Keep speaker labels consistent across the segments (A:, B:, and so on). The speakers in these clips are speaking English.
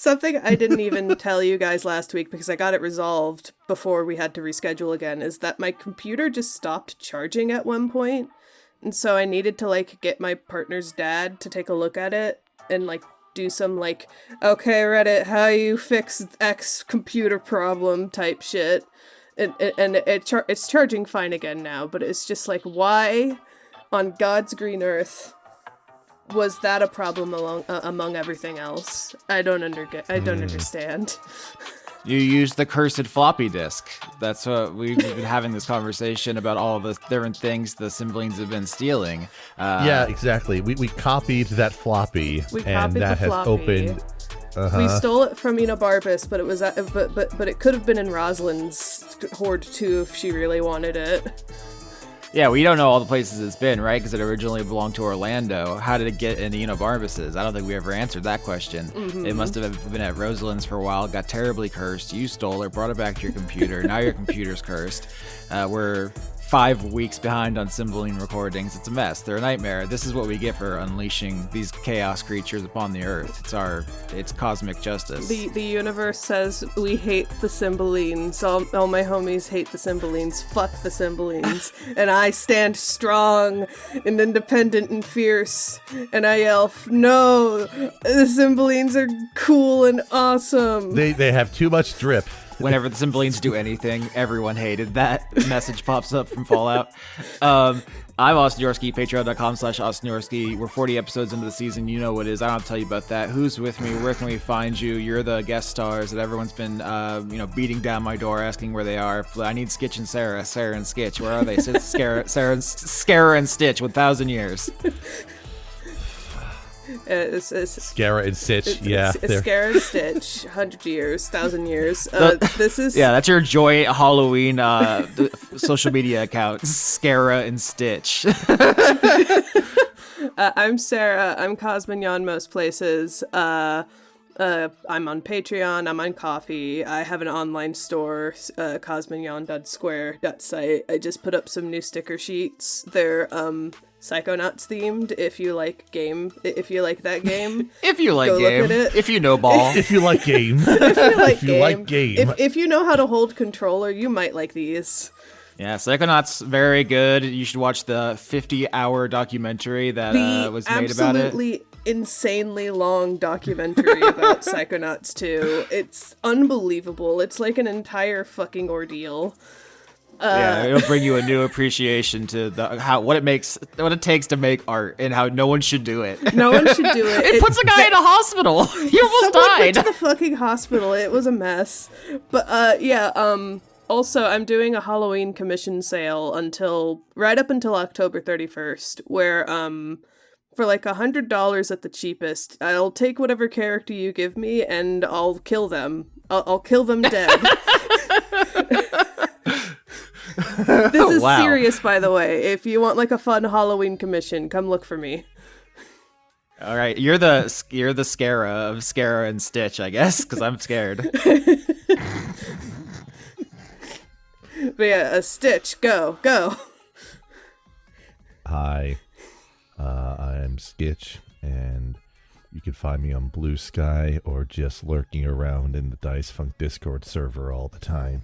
A: Something I didn't even tell you guys last week because I got it resolved before we had to reschedule again is that my computer just stopped charging at one point. And so I needed to, like, get my partner's dad to take a look at it and, like, do some, like, okay, Reddit, how you fix X computer problem type shit. And it's charging fine again now, but it's just like, why on God's green earth was that a problem among everything else? I don't understand.
B: You used the cursed floppy disk. That's what we've been having this conversation about all the different things the Cymbalines have been stealing.
C: Yeah, exactly. We copied that floppy, and that has opened.
A: We stole it from Enobarbus, but it was but it could have been in Rosalind's hoard too if she really wanted it.
B: Yeah, we don't know all the places it's been, right? Because it originally belonged to Orlando. How did it get into Enobarbus's? I don't think we ever answered that question. Mm-hmm. It must have been at Rosalind's for a while, got terribly cursed. You stole it, brought it back to your computer. Now your computer's cursed. We're 5 weeks behind on Cymbeline recordings. It's a mess. They're a nightmare. This is what we get for unleashing these chaos creatures upon the earth. It's cosmic justice.
A: The universe says we hate the Cymbalines. All my homies hate the Cymbalines. Fuck the Cymbalines. And I stand strong and independent and fierce. And I yell, no, the Cymbalines are cool and awesome.
C: They have too much drip.
B: Whenever the Cymbalines do anything, everyone hated that. Message pops up from Fallout. I'm Austin Yorsky, patreon.com/Austin Yorsky. We're 40 episodes into the season. You know what it is. I don't have to tell you about that. Who's with me? Where can we find you? You're the guest stars that everyone's been beating down my door asking where they are. I need Skitch and Sarah. Sarah and Skitch. Where are they? Sarah and Stitch, 1,000 years.
C: Scara and Stitch, yeah.
A: Scara and Stitch, 100 years, 1,000 years. This is...
B: Yeah, that's your Joy Halloween social media account, Scara and Stitch.
A: I'm Sarah. I'm Cosmignon most places. I'm on Patreon. I'm on Coffee. I have an online store, cosmignon.square.site. I just put up some new sticker sheets. They're Psychonauts themed. If you like that game,
B: if you like game,
A: look at it.
B: If you know ball,
C: if you like game,
A: if you like game, if you know how to hold controller, you might like these.
B: Yeah, Psychonauts, very good. You should watch the 50-hour documentary that was made about it.
A: Absolutely insanely long documentary about Psychonauts 2. It's unbelievable. It's like an entire fucking ordeal.
B: Yeah, it'll bring you a new appreciation to what it takes to make art and how no one should do it.
A: No one should do it.
B: It puts a guy in a hospital. He almost died.
A: Went to the fucking hospital. It was a mess. But also, I'm doing a Halloween commission sale right up until October 31st, where for like $100 at the cheapest, I'll take whatever character you give me and I'll kill them. I'll kill them dead. This is serious, by the way. If you want like a fun Halloween commission, come look for me.
B: All right, you're the Scara of Scara and Stitch, I guess, because I'm scared.
A: But yeah, a Stitch, go.
C: Hi, I'm Skitch, and you can find me on Blue Sky or just lurking around in the Dice Funk Discord server all the time.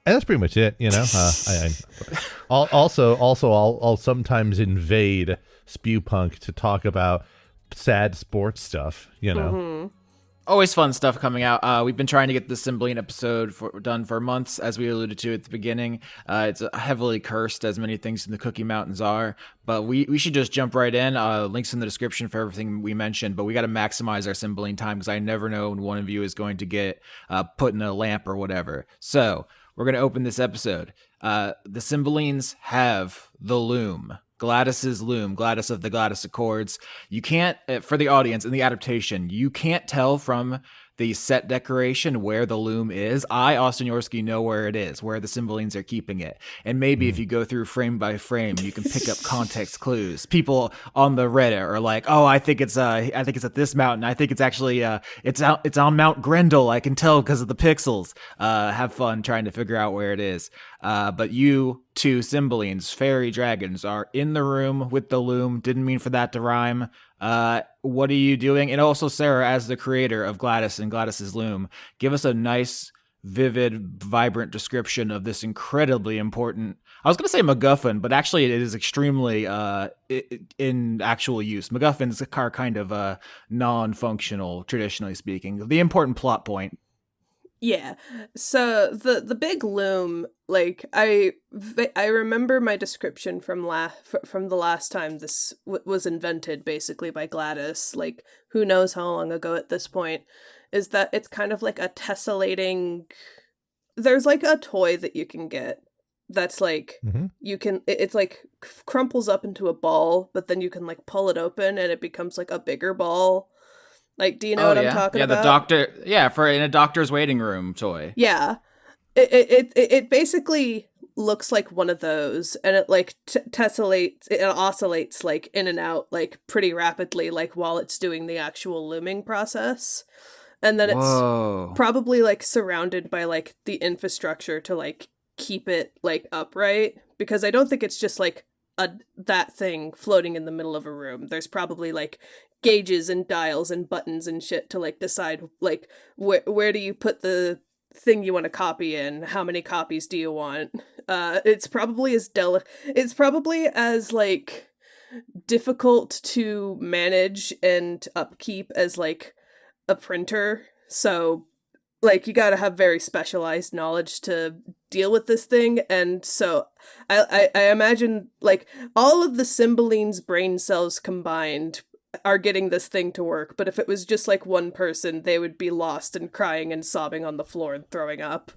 C: And that's pretty much it, you know. I'll sometimes invade Spewpunk to talk about sad sports stuff, you know.
A: Mm-hmm.
B: Always fun stuff coming out. We've been trying to get the Cymbeline episode done for months, as we alluded to at the beginning. It's heavily cursed, as many things in the Cookie Mountains are. But we should just jump right in. Links in the description for everything we mentioned. But we got to maximize our Cymbeline time, because I never know when one of you is going to get put in a lamp or whatever. So we're going to open this episode. The Cymbalines have the loom. Gladys's loom, Gladys of the Gladys Accords. You can't, for the audience in the adaptation, you can't tell from the set decoration where the loom is. I, Austin Yorsky, know where it is, where the Cymbalines are keeping it. And maybe if you go through frame by frame, you can pick up context clues. People on the Reddit are like, "Oh, I think it's at this mountain. I think it's actually it's on Mount Grendel. I can tell because of the pixels." Have fun trying to figure out where it is. But you two Cymbalines, fairy dragons, are in the room with the loom. Didn't mean for that to rhyme. What are you doing? And also, Sarah, as the creator of Gladys and Gladys's loom, give us a nice, vivid, vibrant description of this incredibly important. I was going to say MacGuffin, but actually it is extremely in actual use. MacGuffins are kind of non-functional, traditionally speaking. The important plot point.
A: Yeah. So the big loom, like I remember my description from the last time this was invented, basically by Gladys. Like, who knows how long ago at this point? Is that it's kind of like a tessellating. There's like a toy that you can get that's like it's like crumples up into a ball, but then you can like pull it open and it becomes like a bigger ball. Like, do you know what I'm talking about?
B: Yeah, the doctor. Yeah, for in a doctor's waiting room toy.
A: Yeah. It basically looks like one of those, and it like tessellates, it oscillates like in and out like pretty rapidly, like while it's doing the actual looming process. And then it's
B: Whoa.
A: probably like surrounded by like the infrastructure to like keep it like upright, because I don't think it's just like that thing floating in the middle of a room. There's probably like gauges and dials and buttons and shit to like decide like where do you put the thing you want to copy in, how many copies do you want. It's probably as like difficult to manage and upkeep as like a printer. So like you got to have very specialized knowledge to deal with this thing. And so I imagine like all of the Cymbaline's brain cells combined are getting this thing to work, but if it was just like one person, they would be lost and crying and sobbing on the floor and throwing up.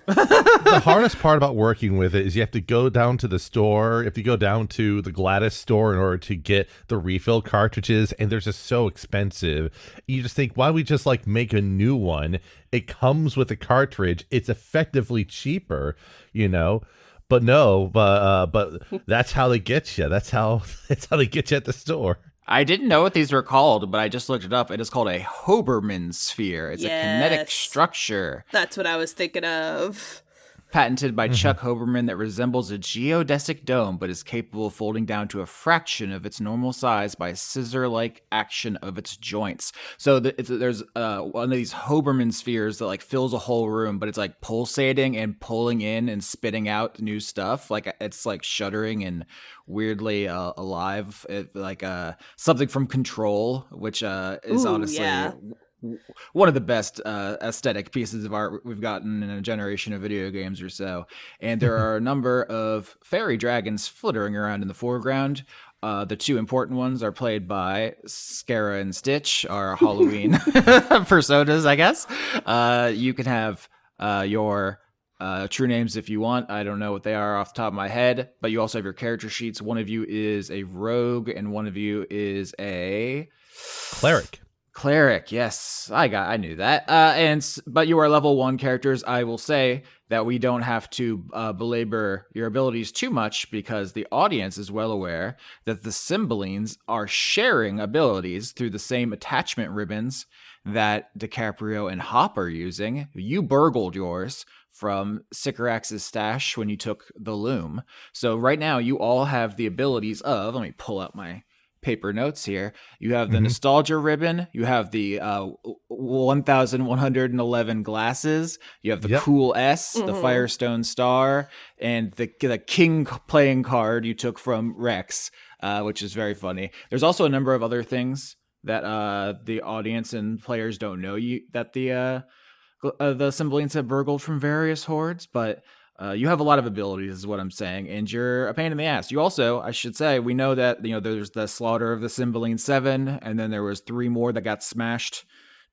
C: The hardest part about working with it is you have to go down to the store, if you go down to the Gladys store in order to get the refill cartridges, and they're just so expensive. You just think, why don't we just like make a new one? It comes with a cartridge. It's effectively cheaper, you know. But no, but that's how they get you. That's how they get you at the store.
B: I didn't know what these were called, but I just looked it up. It is called a Hoberman sphere. It's a kinetic structure.
A: That's what I was thinking of.
B: Patented by Chuck Hoberman, that resembles a geodesic dome, but is capable of folding down to a fraction of its normal size by scissor-like action of its joints. So there's one of these Hoberman spheres that like fills a whole room, but it's like pulsating and pulling in and spitting out new stuff. Like it's like shuddering and weirdly alive. Like something from Control, which is honestly one of the best aesthetic pieces of art we've gotten in a generation of video games or so. And there are a number of fairy dragons flittering around in the foreground. The two important ones are played by Scara and Stitch, our Halloween personas, I guess. You can have your true names if you want. I don't know what they are off the top of my head, but you also have your character sheets. One of you is a rogue and one of you is a Cleric, yes, I knew that. But you are level 1 characters. I will say that we don't have to belabor your abilities too much because the audience is well aware that the Cymbalines are sharing abilities through the same attachment ribbons that DiCaprio and Hop are using. You burgled yours from Sycorax's stash when you took the loom. So right now you all have the abilities of, let me pull up my paper notes here. You have the nostalgia ribbon, you have the 1111 glasses, you have the cool S, the Firestone star, and the king playing card you took from Rex, which is very funny. There's also a number of other things that the audience and players don't know that the Cymbalines have burgled from various hordes, but you have a lot of abilities, is what I'm saying, and you're a pain in the ass. You also, I should say, we know that there's the slaughter of the Cymbeline 7, and then there was 3 more that got smashed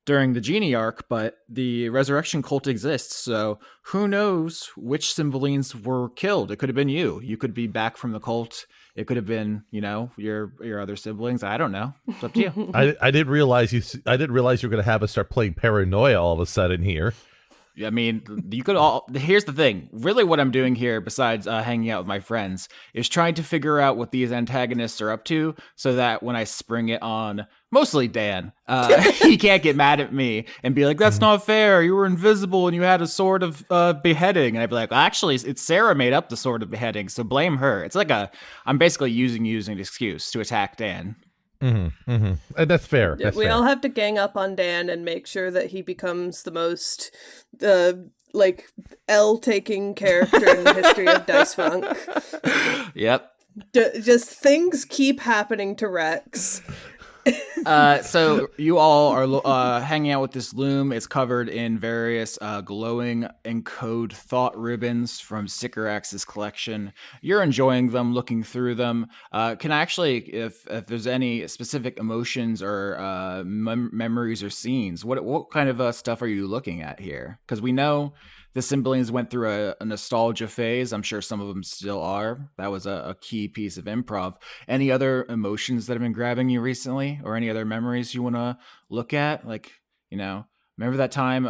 B: during the Genie arc, but the Resurrection Cult exists, so who knows which Cymbalines were killed? It could have been you. You could be back from the cult. It could have been, your other siblings. I don't know. It's up to you.
C: I didn't realize you were going to have us start playing Paranoia all of a sudden here.
B: I mean, you could all. Here's the thing. Really, what I'm doing here, besides hanging out with my friends, is trying to figure out what these antagonists are up to, so that when I spring it on, mostly Dan, he can't get mad at me and be like, "That's not fair. You were invisible and you had a sword of beheading." And I'd be like, well, "Actually, it's Sarah made up the sword of beheading, so blame her." It's like I'm basically using an excuse to attack Dan.
C: And that's fair.
A: Yeah,
C: That's
A: we
C: fair.
A: all have to gang up on Dan and make sure that he becomes the most like L-taking character in the history of Dice Funk.
B: Yep.
A: Just things keep happening to Rex.
B: So you all are hanging out with this loom. It's covered in various glowing encode thought ribbons from Sycorax's collection. You're enjoying them, looking through them. Can I actually, if there's any specific emotions or memories or scenes, what kind of stuff are you looking at here? Because we know the Cymbalines went through a nostalgia phase. I'm sure some of them still are. That was a key piece of improv. Any other emotions that have been grabbing you recently, or any other memories you want to look at? Like, remember that time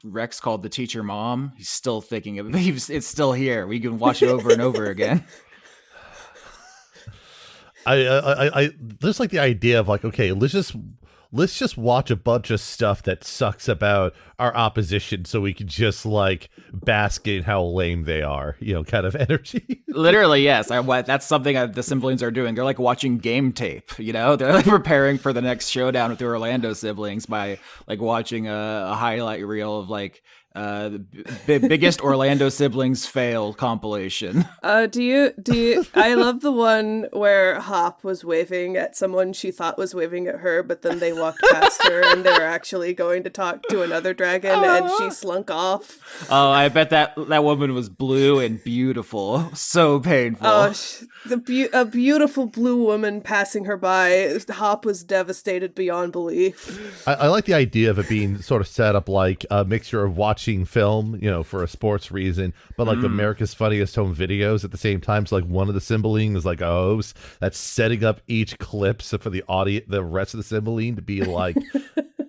B: Rex called the teacher mom? He's still thinking of it. It's still here. We can watch it over and over again.
C: I there's like the idea of like, okay, let's just watch a bunch of stuff that sucks about our opposition so we can just like bask in how lame they are, kind of energy.
B: Literally, yes. That's something the Cymbalines are doing. They're like watching game tape, They're like preparing for the next showdown with the Orlando siblings by like watching a highlight reel of like the biggest Orlando siblings fail compilation.
A: Do you I love the one where Hop was waving at someone she thought was waving at her, but then they walked past her and they were actually going to talk to another dragon and she slunk off.
B: Oh, I bet that woman was blue and beautiful. So painful.
A: Oh, a beautiful blue woman passing her by. Hop was devastated beyond belief.
C: I like the idea of it being sort of set up like a mixture of watching film, for a sports reason, but like America's Funniest Home Videos at the same time. So like one of the Cymbeline is like a host that's setting up each clip so for the audience, the rest of the Cymbeline to be like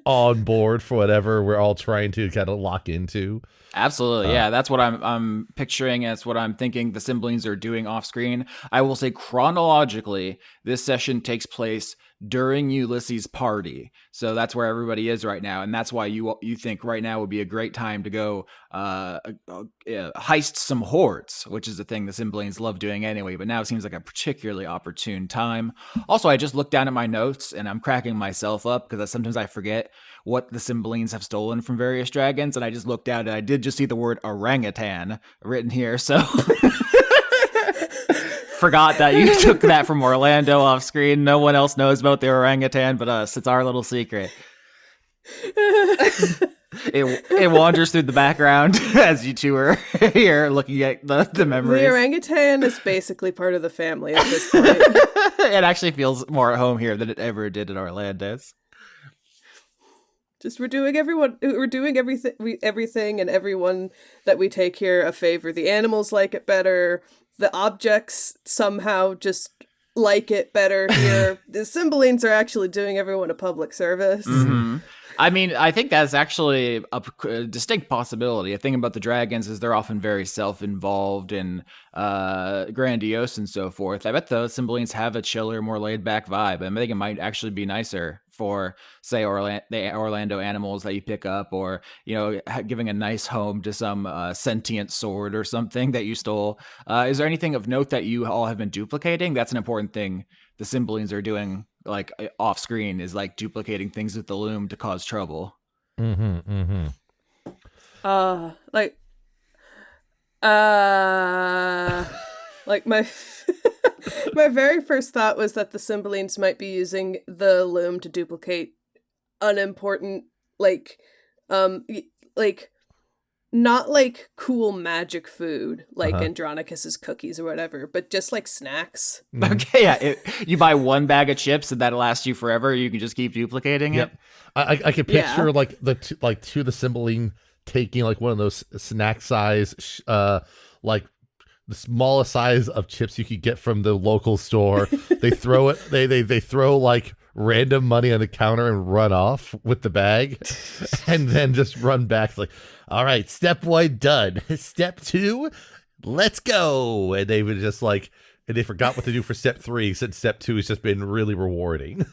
C: on board for whatever we're all trying to kind of lock into.
B: Absolutely, yeah. That's what I'm picturing. That's what I'm thinking the Cymbalines are doing off screen. I will say chronologically, this session takes place during Ulysses' party, so that's where everybody is right now, and that's why you think right now would be a great time to go heist some hordes, which is a thing the Cymbalines love doing anyway. But now it seems like a particularly opportune time. Also, I just looked down at my notes, and I'm cracking myself up because sometimes I forget what the Cymbalines have stolen from various dragons, and I just looked down and I did just see the word orangutan written here, so forgot that you took that from Orlando off screen. No one else knows about the orangutan but us. It's our little secret. It wanders through the background as you two are here looking at the memories.
A: The orangutan is basically part of the family at this point.
B: It actually feels more at home here than it ever did in Orlando's.
A: Just we're doing everything and everyone that we take here a favor. The animals like it better. The objects somehow just like it better here. The Cymbalines are actually doing everyone a public service.
B: Mm-hmm. I mean, I think that's actually a distinct possibility. The thing about the dragons is they're often very self-involved and grandiose and so forth. I bet the Cymbalines have a chiller, more laid-back vibe. I think it might actually be nicer for, say, the Orlando animals that you pick up, or giving a nice home to some sentient sword or something that you stole. Is there anything of note that you all have been duplicating? That's an important thing the Cymbalines are doing, like off screen, is like duplicating things with the loom to cause trouble.
A: Like my my very first thought was that the Cymbalines might be using the loom to duplicate unimportant, not like cool magic food like Andronicus's cookies or whatever, but just like snacks.
B: Okay, yeah. You buy one bag of chips and that'll last you forever. You can just keep duplicating it.
C: I can picture like two of the Cymbeline taking like one of those snack size, like the smallest size of chips you could get from the local store. They throw it. They throw like random money on the counter and run off with the bag, and then just run back. It's like, all right, step 1 done. Step 2, let's go. And they would just like, and they forgot what to do for step 3, since step 2 has just been really rewarding.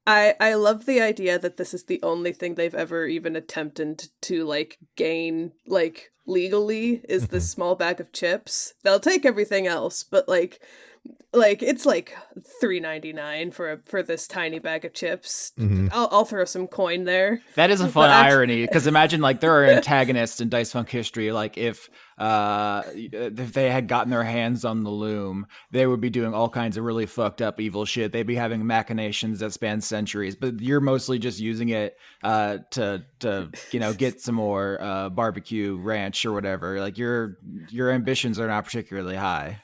A: I love the idea that this is the only thing they've ever even attempted to like gain like legally is this small bag of chips. They'll take everything else, but like it's like $3.99 for this tiny bag of chips. I'll throw some coin there.
B: That is a fun irony, because imagine like there are antagonists in Dice Funk history. Like if they had gotten their hands on the loom, they would be doing all kinds of really fucked up evil shit. They'd be having machinations that span centuries. But you're mostly just using it to get some more barbecue ranch or whatever. Like your ambitions are not particularly high.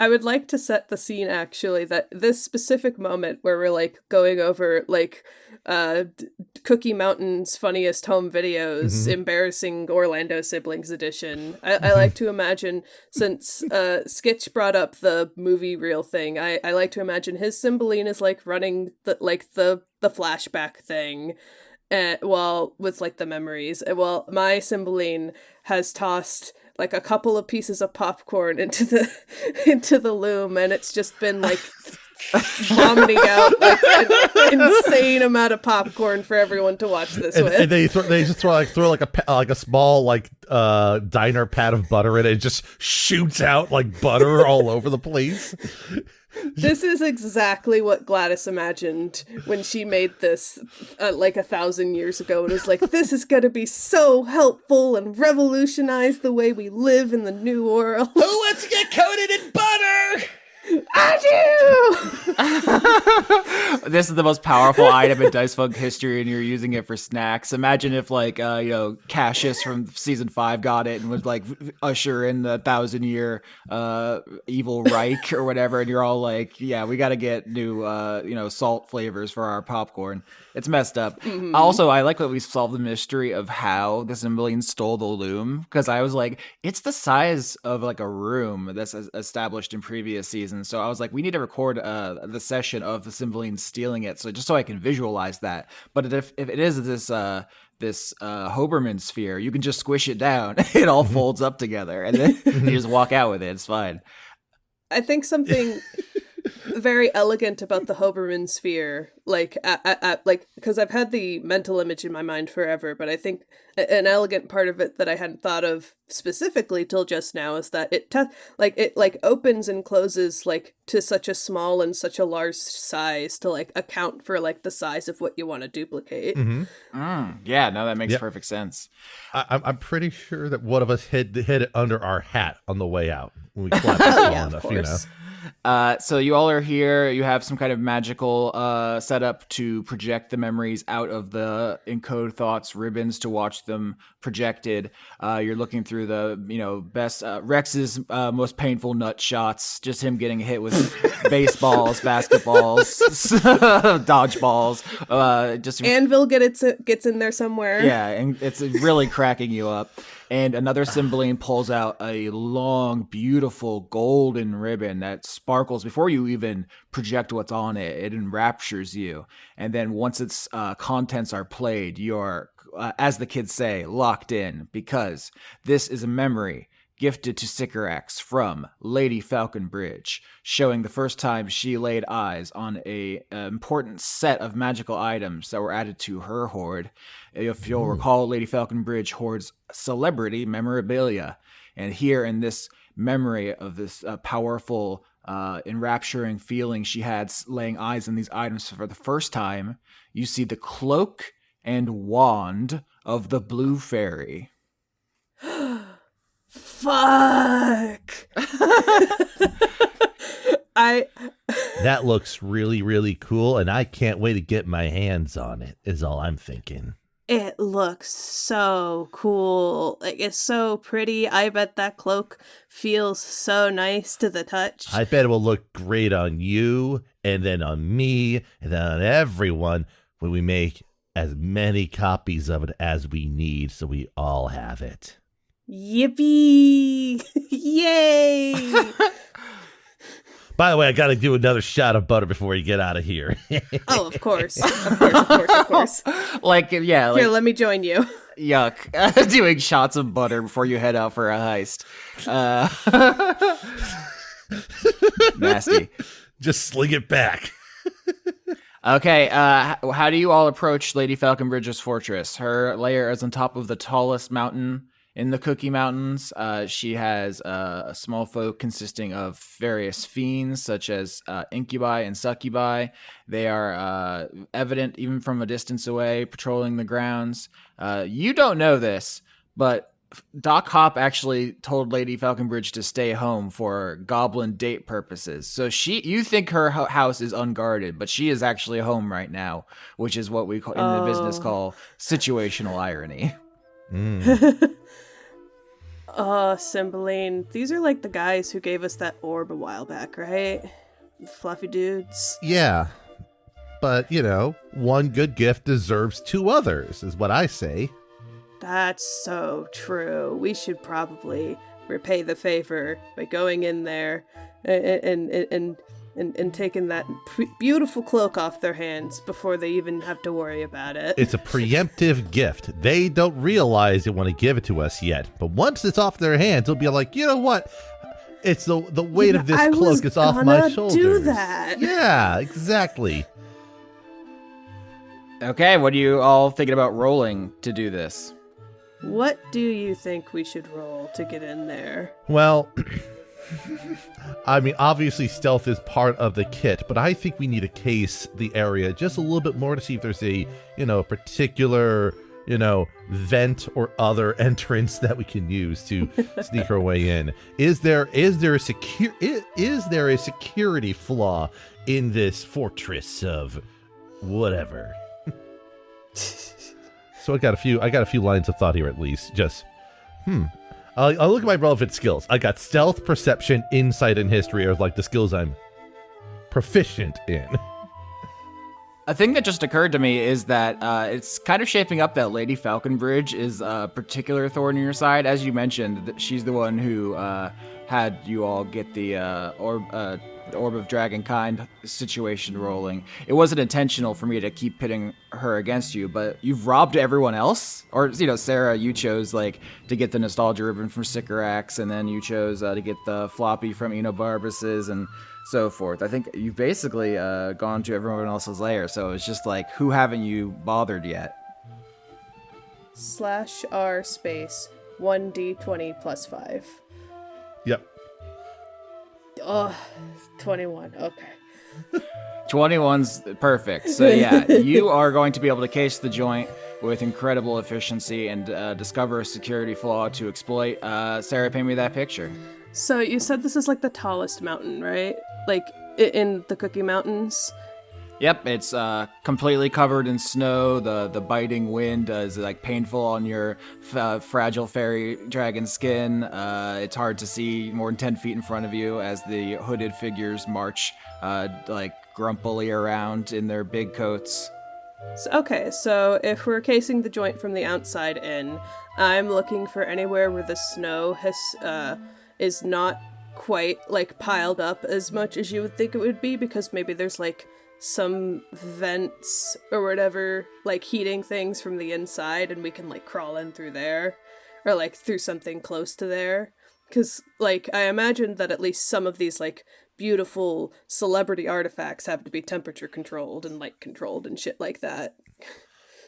A: I would like to set the scene, actually, that this specific moment where we're, like, going over, like, Cookie Mountain's funniest home videos, embarrassing Orlando Siblings edition. I like to imagine, since Skitch brought up the movie reel thing, I like to imagine his Cymbeline is, like, running, the flashback thing. While with like the memories, while my Cymbeline has tossed like a couple of pieces of popcorn into the loom, and it's just been like vomiting out like an insane amount of popcorn for everyone to watch this with.
C: And they just throw like a small like diner pat of butter in it. It just shoots out like butter all over the place.
A: This is exactly what Gladys imagined when she made this like 1,000 years ago, and was like, this is going to be so helpful and revolutionize the way we live in the new world.
C: Who wants to get coated in butter?
A: I do!
B: This is the most powerful item in Dice Funk history, and you're using it for snacks. Imagine if, like, Cassius from season 5 got it and would, like, usher in the 1,000-year evil Reich or whatever, and you're all like, yeah, we got to get new, salt flavors for our popcorn. It's messed up. Mm-hmm. Also, I like that we solved the mystery of how the Cymbeline stole the loom, because I was like, it's the size of, like, a room that's established in previous seasons. So I was like, we need to record the session of the Cymbeline stealing it, so just so I can visualize that. But if it is this Hoberman sphere, you can just squish it down. It all folds up together, and then you just walk out with it. It's fine.
A: I think something very elegant about the Hoberman sphere, like because I've had the mental image in my mind forever, but I think an elegant part of it that I hadn't thought of specifically till just now is that it opens and closes like to such a small and such a large size to like account for like the size of what you want to duplicate.
B: Yeah, no, that makes perfect sense.
C: I'm pretty sure that one of us hid it under our hat on the way out when we clapped it small enough, you know.
B: So you all are here. You have some kind of magical setup to project the memories out of the encode thoughts ribbons to watch them projected. You're looking through the best Rex's most painful nut shots, just him getting hit with baseballs, basketballs, dodgeballs. Just
A: Anvil gets in there somewhere.
B: Yeah, and it's really cracking you up. And another Cymbeline pulls out a long, beautiful golden ribbon that sparkles before you even project what's on it. It enraptures you. And then once its contents are played, you're, as the kids say, locked in, because this is a memory gifted to Sycorax from Lady Falconbridge, showing the first time she laid eyes on a important set of magical items that were added to her hoard. If you'll recall, Lady Falconbridge hoards celebrity memorabilia. And here in this memory of this powerful, enrapturing feeling she had laying eyes on these items for the first time, you see the cloak and wand of the Blue Fairy.
A: Fuck.
C: That looks really, really cool, and I can't wait to get my hands on it, is all I'm thinking.
A: It looks so cool. Like, it's so pretty. I bet that cloak feels so nice to the touch.
C: I bet it will look great on you, and then on me, and then on everyone when we make as many copies of it as we need so we all have it.
A: Yippee! Yay!
C: By the way, I got to do another shot of butter before you get out of here.
A: Oh, of course. Of course.
B: Like, yeah, like
A: Here, let me join you.
B: yuck. Doing shots of butter before you head out for a heist. Nasty.
C: Just sling it back.
B: Okay, how do you all approach Lady Falconbridge's fortress? Her lair is on top of the tallest mountain in the Cookie Mountains. She has a small folk consisting of various fiends, such as incubi and succubi. They are evident even from a distance away, patrolling the grounds. You don't know this, but Doc Hop actually told Lady Falconbridge to stay home for goblin date purposes. So you think her house is unguarded, but she is actually home right now, which is what we call in the business call situational irony.
A: Cymbeline. These are like the guys who gave us that orb a while back, right? The fluffy dudes.
C: Yeah. But, one good gift deserves two others, is what I say.
A: That's so true. We should probably repay the favor by going in there and taking that beautiful cloak off their hands before they even have to worry about it.
C: It's a preemptive gift. They don't realize they want to give it to us yet. But once it's off their hands, they'll be like, you know what? It's the weight of this cloak is off my shoulders.
A: Do that.
C: Yeah, exactly.
B: Okay, what are you all thinking about rolling to do this?
A: What do you think we should roll to get in there?
C: Well, I mean, obviously stealth is part of the kit, but I think we need to case the area just a little bit more to see if there's a, particular, vent or other entrance that we can use to sneak our way in. Is there a security flaw in this fortress of whatever? So I got a few lines of thought here at least. Just, I'll look at my relevant skills. I got stealth, perception, insight, and history are like the skills I'm proficient in.
B: A thing that just occurred to me is that it's kind of shaping up that Lady Falconbridge is a particular thorn in your side. As you mentioned, she's the one who had you all get the Orb of Dragonkind situation rolling. It wasn't intentional for me to keep pitting her against you, but you've robbed everyone else. Or, Sarah, you chose to get the nostalgia ribbon from Sycorax, and then you chose to get the floppy from Enobarbus's and so forth. I think you've basically gone to everyone else's lair, so it's just who haven't you bothered yet?
A: /R space 1d20 plus 5.
C: Yep.
A: Oh, 21. Okay.
B: 21's perfect. So yeah, you are going to be able to case the joint with incredible efficiency and discover a security flaw to exploit. Sarah, paint me that picture.
A: So you said this is the tallest mountain, right? In the Cookie Mountains?
B: Yep, it's completely covered in snow. The biting wind is painful on your fragile fairy dragon skin. It's hard to see more than 10 feet in front of you as the hooded figures march grumpily around in their big coats.
A: So if we're casing the joint from the outside in, I'm looking for anywhere where the snow is not quite piled up as much as you would think it would be, because maybe there's some vents or whatever, heating things from the inside, and we can crawl in through there, or through something close to there, because I imagine that at least some of these beautiful celebrity artifacts have to be temperature controlled and light controlled and shit like that.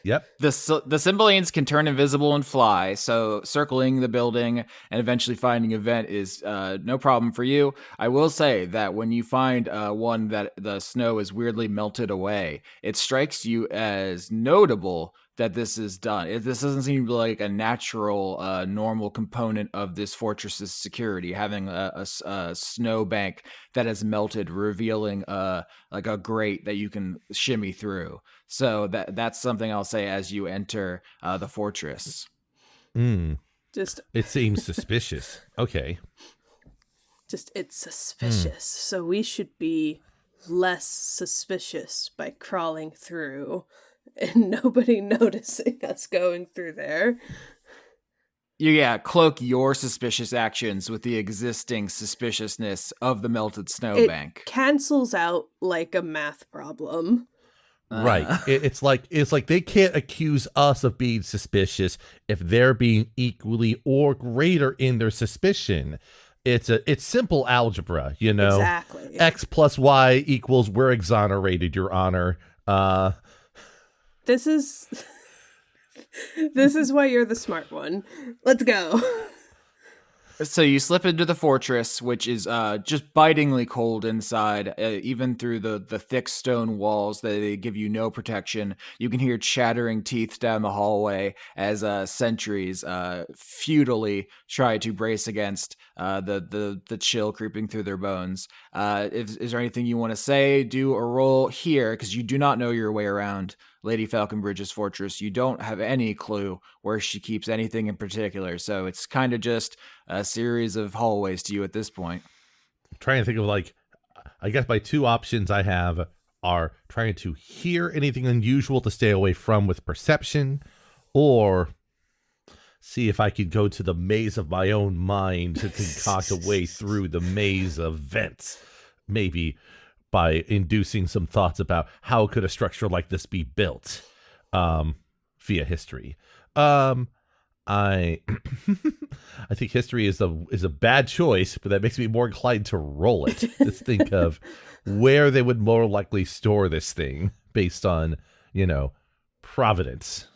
C: Yep.
B: The Cymbalines can turn invisible and fly, so circling the building and eventually finding a vent is no problem for you. I will say that when you find one that the snow is weirdly melted away, it strikes you as notable that this is done. This doesn't seem like a natural, normal component of this fortress's security, having a snow bank that has melted, revealing a grate that you can shimmy through. So that's something I'll say as you enter the fortress.
C: It seems suspicious. Okay.
A: It's suspicious. So we should be less suspicious by crawling through and nobody noticing us going through there.
B: cloak your suspicious actions with the existing suspiciousness of the melted
A: It
B: snowbank.
A: cancels out like a math problem.
C: Right. It's like they can't accuse us of being suspicious if they're being equally or greater in their suspicion. It's simple algebra,
A: Exactly.
C: X plus Y equals we're exonerated, Your Honor.
A: This is this is why you're the smart one. Let's go.
B: So you slip into the fortress, which is just bitingly cold inside, even through the thick stone walls that they give you no protection. You can hear chattering teeth down the hallway as sentries futilely try to brace against the chill creeping through their bones. Is there anything you want to say, do, or roll here? Because you do not know your way around Lady Falconbridge's fortress. You don't have any clue where she keeps anything in particular, so it's kind of just a series of hallways to you at this point.
C: I'm trying to think of I guess my two options I have are trying to hear anything unusual to stay away from with perception, or see if I could go to the maze of my own mind to concoct a way through the maze of vents, maybe by inducing some thoughts about how could a structure like this be built via history. I I think history is a bad choice, but that makes me more inclined to roll it. Just think of where they would more likely store this thing based on, providence,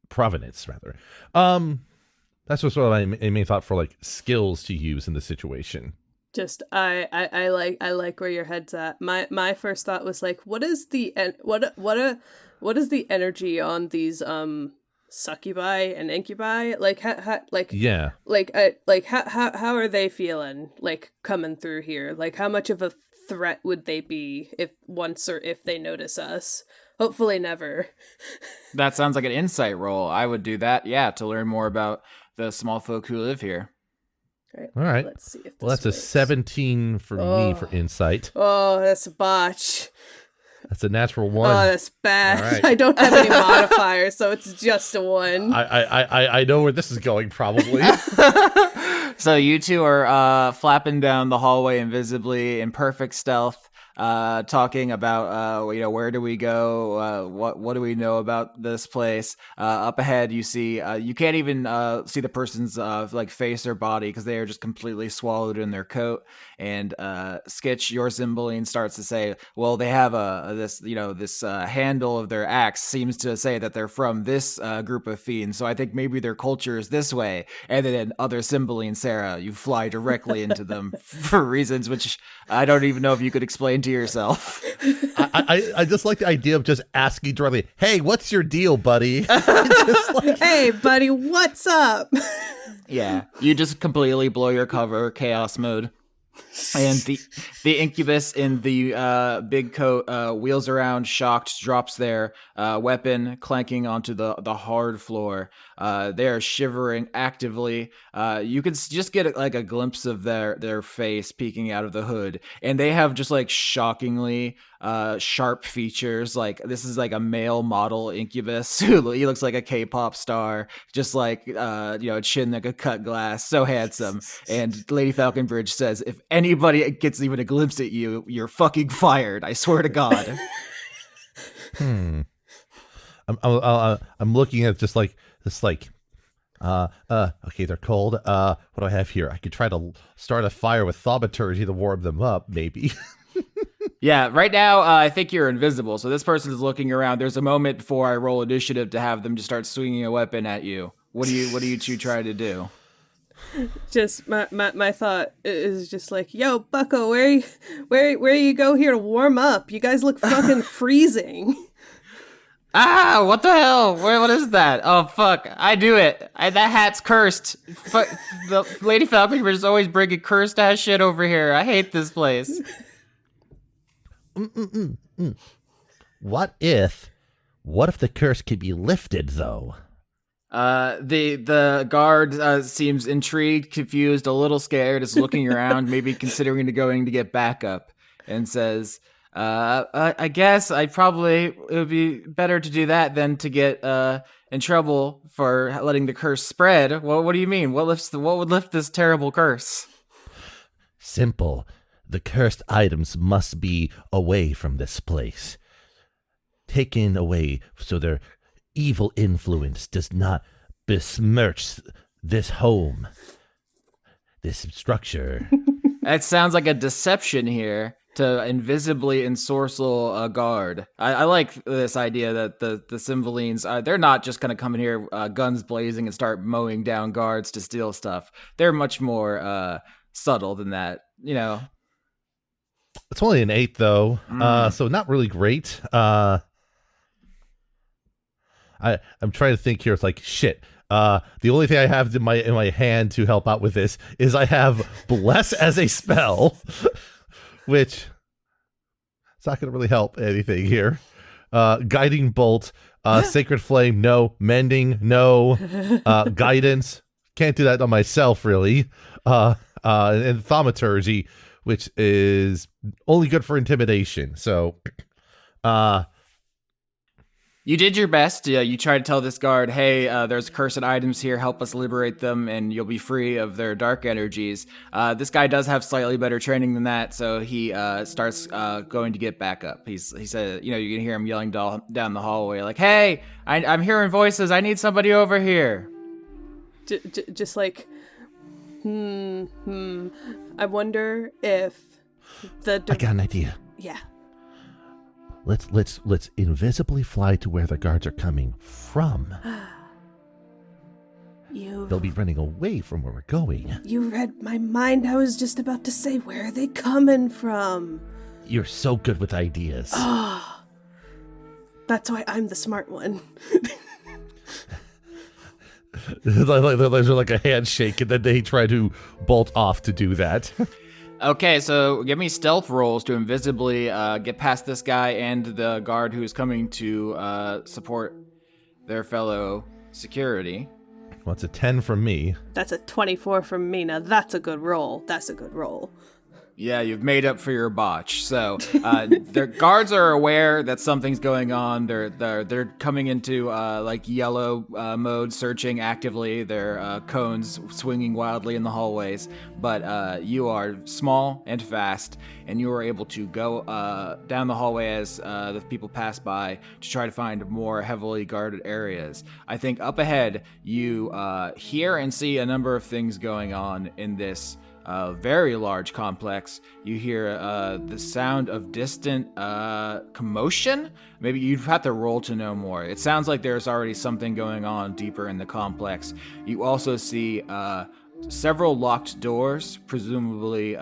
C: provenance rather. That's just sort of my main thought for skills to use in this situation.
A: Just I like where your head's at. My first thought was what is the what is the energy on these succubi and incubi? How are they feeling coming through here? How much of a threat would they be if they notice us? Hopefully never.
B: That sounds like an insight roll. I would do that, to learn more about the small folk who live here.
C: All right.
A: Let's see if this
C: that's
A: works.
C: A 17 for me for insight.
A: Oh, that's a botch.
C: That's a natural 1.
A: Oh, that's bad.
C: Right.
A: I don't have any modifiers, so it's just a 1.
C: I know where this is going, probably.
B: So you two are flapping down the hallway invisibly in perfect stealth, talking about where do we go, what do we know about this place. Up ahead you see you can't even see the person's face or body because they are just completely swallowed in their coat. And Skitch, your Cymbeline, starts to say, well, they have this handle of their axe seems to say that they're from this group of fiends, so I think maybe their culture is this way. And then other Cymbeline, Sarah, you fly directly into them for reasons which I don't even know if you could explain to yourself.
C: I just like the idea of just asking directly, hey, what's your deal, buddy?
A: Hey, buddy, what's up?
B: Yeah, you just completely blow your cover, chaos mode. And the incubus in the big coat wheels around, shocked, drops their weapon, clanking onto the hard floor. They are shivering actively. You can just get a glimpse of their face peeking out of the hood, and they have just shockingly sharp features. This is a male model incubus who he looks like a K-pop star, just a chin like a cut glass, so handsome. And Lady Falconbridge says, if anybody gets even a glimpse at you, you're fucking fired. I swear to God.
C: I'm looking at just this okay, they're cold. What do I have here? I could try to start a fire with thaumaturgy to warm them up, maybe.
B: Yeah, right now I think you're invisible, so this person is looking around. There's a moment before I roll initiative to have them just start swinging a weapon at you. What do you two try to do?
A: Just my thought is just yo, Bucko, where you go here to warm up? You guys look fucking freezing.
B: Ah, what the hell? What is that? Oh, fuck. I do it. That hat's cursed. Fuck, the Lady Falconbridge is always bringing cursed ass shit over here. I hate this place.
C: What if the curse could be lifted, though?
B: The guard seems intrigued, confused, a little scared, is looking around, maybe considering going to get backup, and says, I guess it would be better to do that than to get in trouble for letting the curse spread. What do you mean? What would lift this terrible curse?
C: Simple. The cursed items must be away from this place. Taken away so their evil influence does not besmirch this home, this structure.
B: It sounds like a deception here to invisibly ensorcel a guard. I like this idea that the Cymbalines, they're not just going to come in here guns blazing and start mowing down guards to steal stuff. They're much more subtle than that, you know.
C: It's only an 8, though, so not really great. I'm trying to think here. It's like, shit. The only thing I have in my hand to help out with this is I have Bless as a spell, which it's not going to really help anything here. Guiding Bolt, Sacred Flame, no. Mending, no. Guidance, can't do that on myself, really. And Thaumaturgy, which is only good for intimidation. So,
B: you did your best. You tried to tell this guard, hey, there's cursed items here. Help us liberate them, and you'll be free of their dark energies. This guy does have slightly better training than that, so he starts going to get back up. He said, you can hear him yelling down the hallway, like, hey, I'm hearing voices. I need somebody over here.
A: Just like, I wonder if
C: I got an idea.
A: Yeah.
C: Let's invisibly fly to where the guards are coming from. They'll be running away from where we're going.
A: You read my mind. I was just about to say, where are they coming from?
C: You're so good with ideas.
A: Oh, that's why I'm the smart one.
C: There's like a handshake, and then they try to bolt off to do that.
B: Okay, so give me stealth rolls to invisibly get past this guy and the guard who's coming to support their fellow security.
C: Well, it's a 10 from me.
A: That's a 24 from me. Now that's a good roll. That's a good roll.
B: Yeah, you've made up for your botch. So their guards are aware that something's going on. They're coming into like yellow mode, searching actively. Their cones swinging wildly in the hallways. But you are small and fast, and you are able to go down the hallway as the people pass by to try to find more heavily guarded areas. I think up ahead you hear and see a number of things going on in this very large complex. You hear the sound of distant commotion. Maybe you'd have to roll to know more. It sounds like there's already something going on deeper in the complex. You also see several locked doors, presumably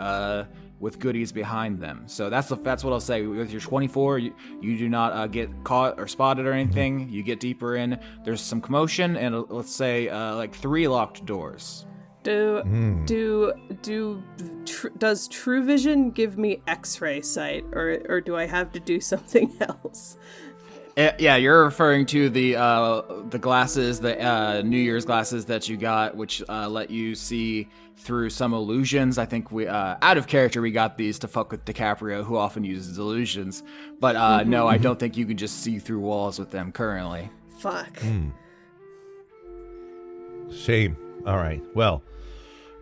B: with goodies behind them. So that's what I'll say. With your 24, you do not get caught or spotted or anything. You get deeper in. There's some commotion and let's say like 3 locked doors.
A: Does True Vision give me X-ray sight, or do I have to do something else?
B: Yeah, you're referring to the glasses, the New Year's glasses that you got, which let you see through some illusions. I think we out of character we got these to fuck with DiCaprio, who often uses illusions. But no, I don't think you can just see through walls with them currently.
A: Fuck.
C: Shame. All right. Well.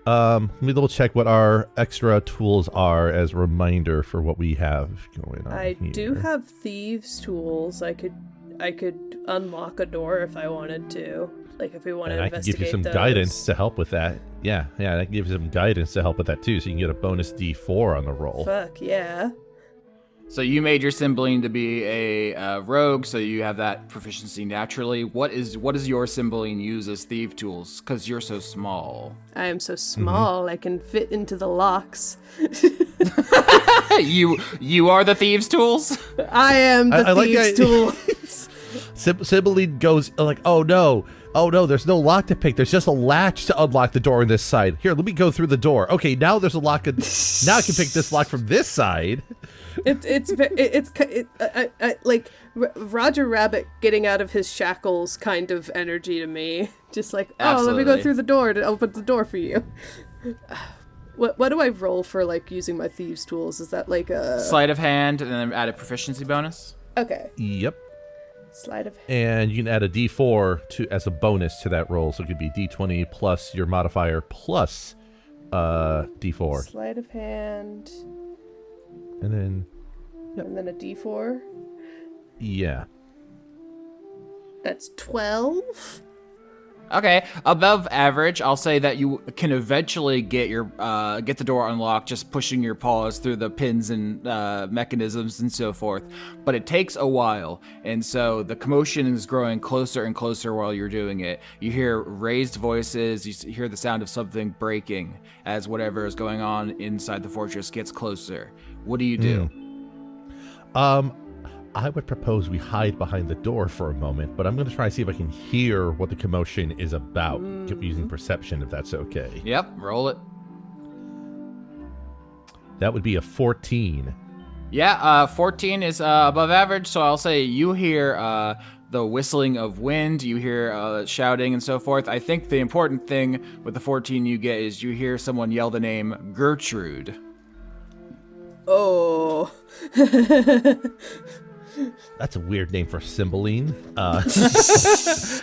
C: Let me double check what our extra tools are as a reminder for what we have going on.
A: I
C: here.
A: do have thieves' tools. I could unlock a door if I wanted to. Like if we want to investigate.
C: I can give you some
A: those.
C: guidance to help with that. Yeah, I can give you some guidance to help with that too, so you can get a bonus D4 on the roll.
A: Fuck yeah.
B: So you made your Cymbeline to be a rogue, so you have that proficiency naturally. What is your Cymbeline use as thief tools? Because you're so small.
A: I am so small, I can fit into the locks.
B: You are the thieves' tools?
A: I am the thieves' tools.
C: Cymbeline goes like, oh no, there's no lock to pick. There's just a latch to unlock the door on this side. Here, let me go through the door. Okay, now there's a lock. Now I can pick this lock from this side.
A: It's like Roger Rabbit getting out of his shackles kind of energy to me. Just like,
B: Absolutely.
A: Let me go through the door to open the door for you. What do I roll for like using my thieves' tools? Is that like a
B: Sleight of hand, and then add a proficiency bonus.
A: okay?
C: Yep.
A: Sleight of
C: And you can add a D4 as a bonus to that roll, so it could be D20 plus your modifier plus D4.
A: sleight of hand,
C: And then,
A: and then a D4.
C: yeah.
A: That's 12.
B: Okay, above average. I'll say that you can eventually get the door unlocked just pushing your paws through the pins and mechanisms and so forth. But it takes a while, and so the commotion is growing closer and closer while you're doing it. You hear raised voices. You hear the sound of something breaking as whatever is going on inside the fortress gets closer. What do you do?
C: I would propose we hide behind the door for a moment, but I'm going to try to see if I can hear what the commotion is about using perception, if that's okay.
B: Yep, roll it.
C: That would be a 14.
B: Yeah, 14 is above average, so I'll say you hear the whistling of wind, you hear shouting and so forth. I think the important thing with the 14 you get is you hear someone yell the name Gertrude.
A: Oh.
C: That's a weird name for Cymbeline.
B: This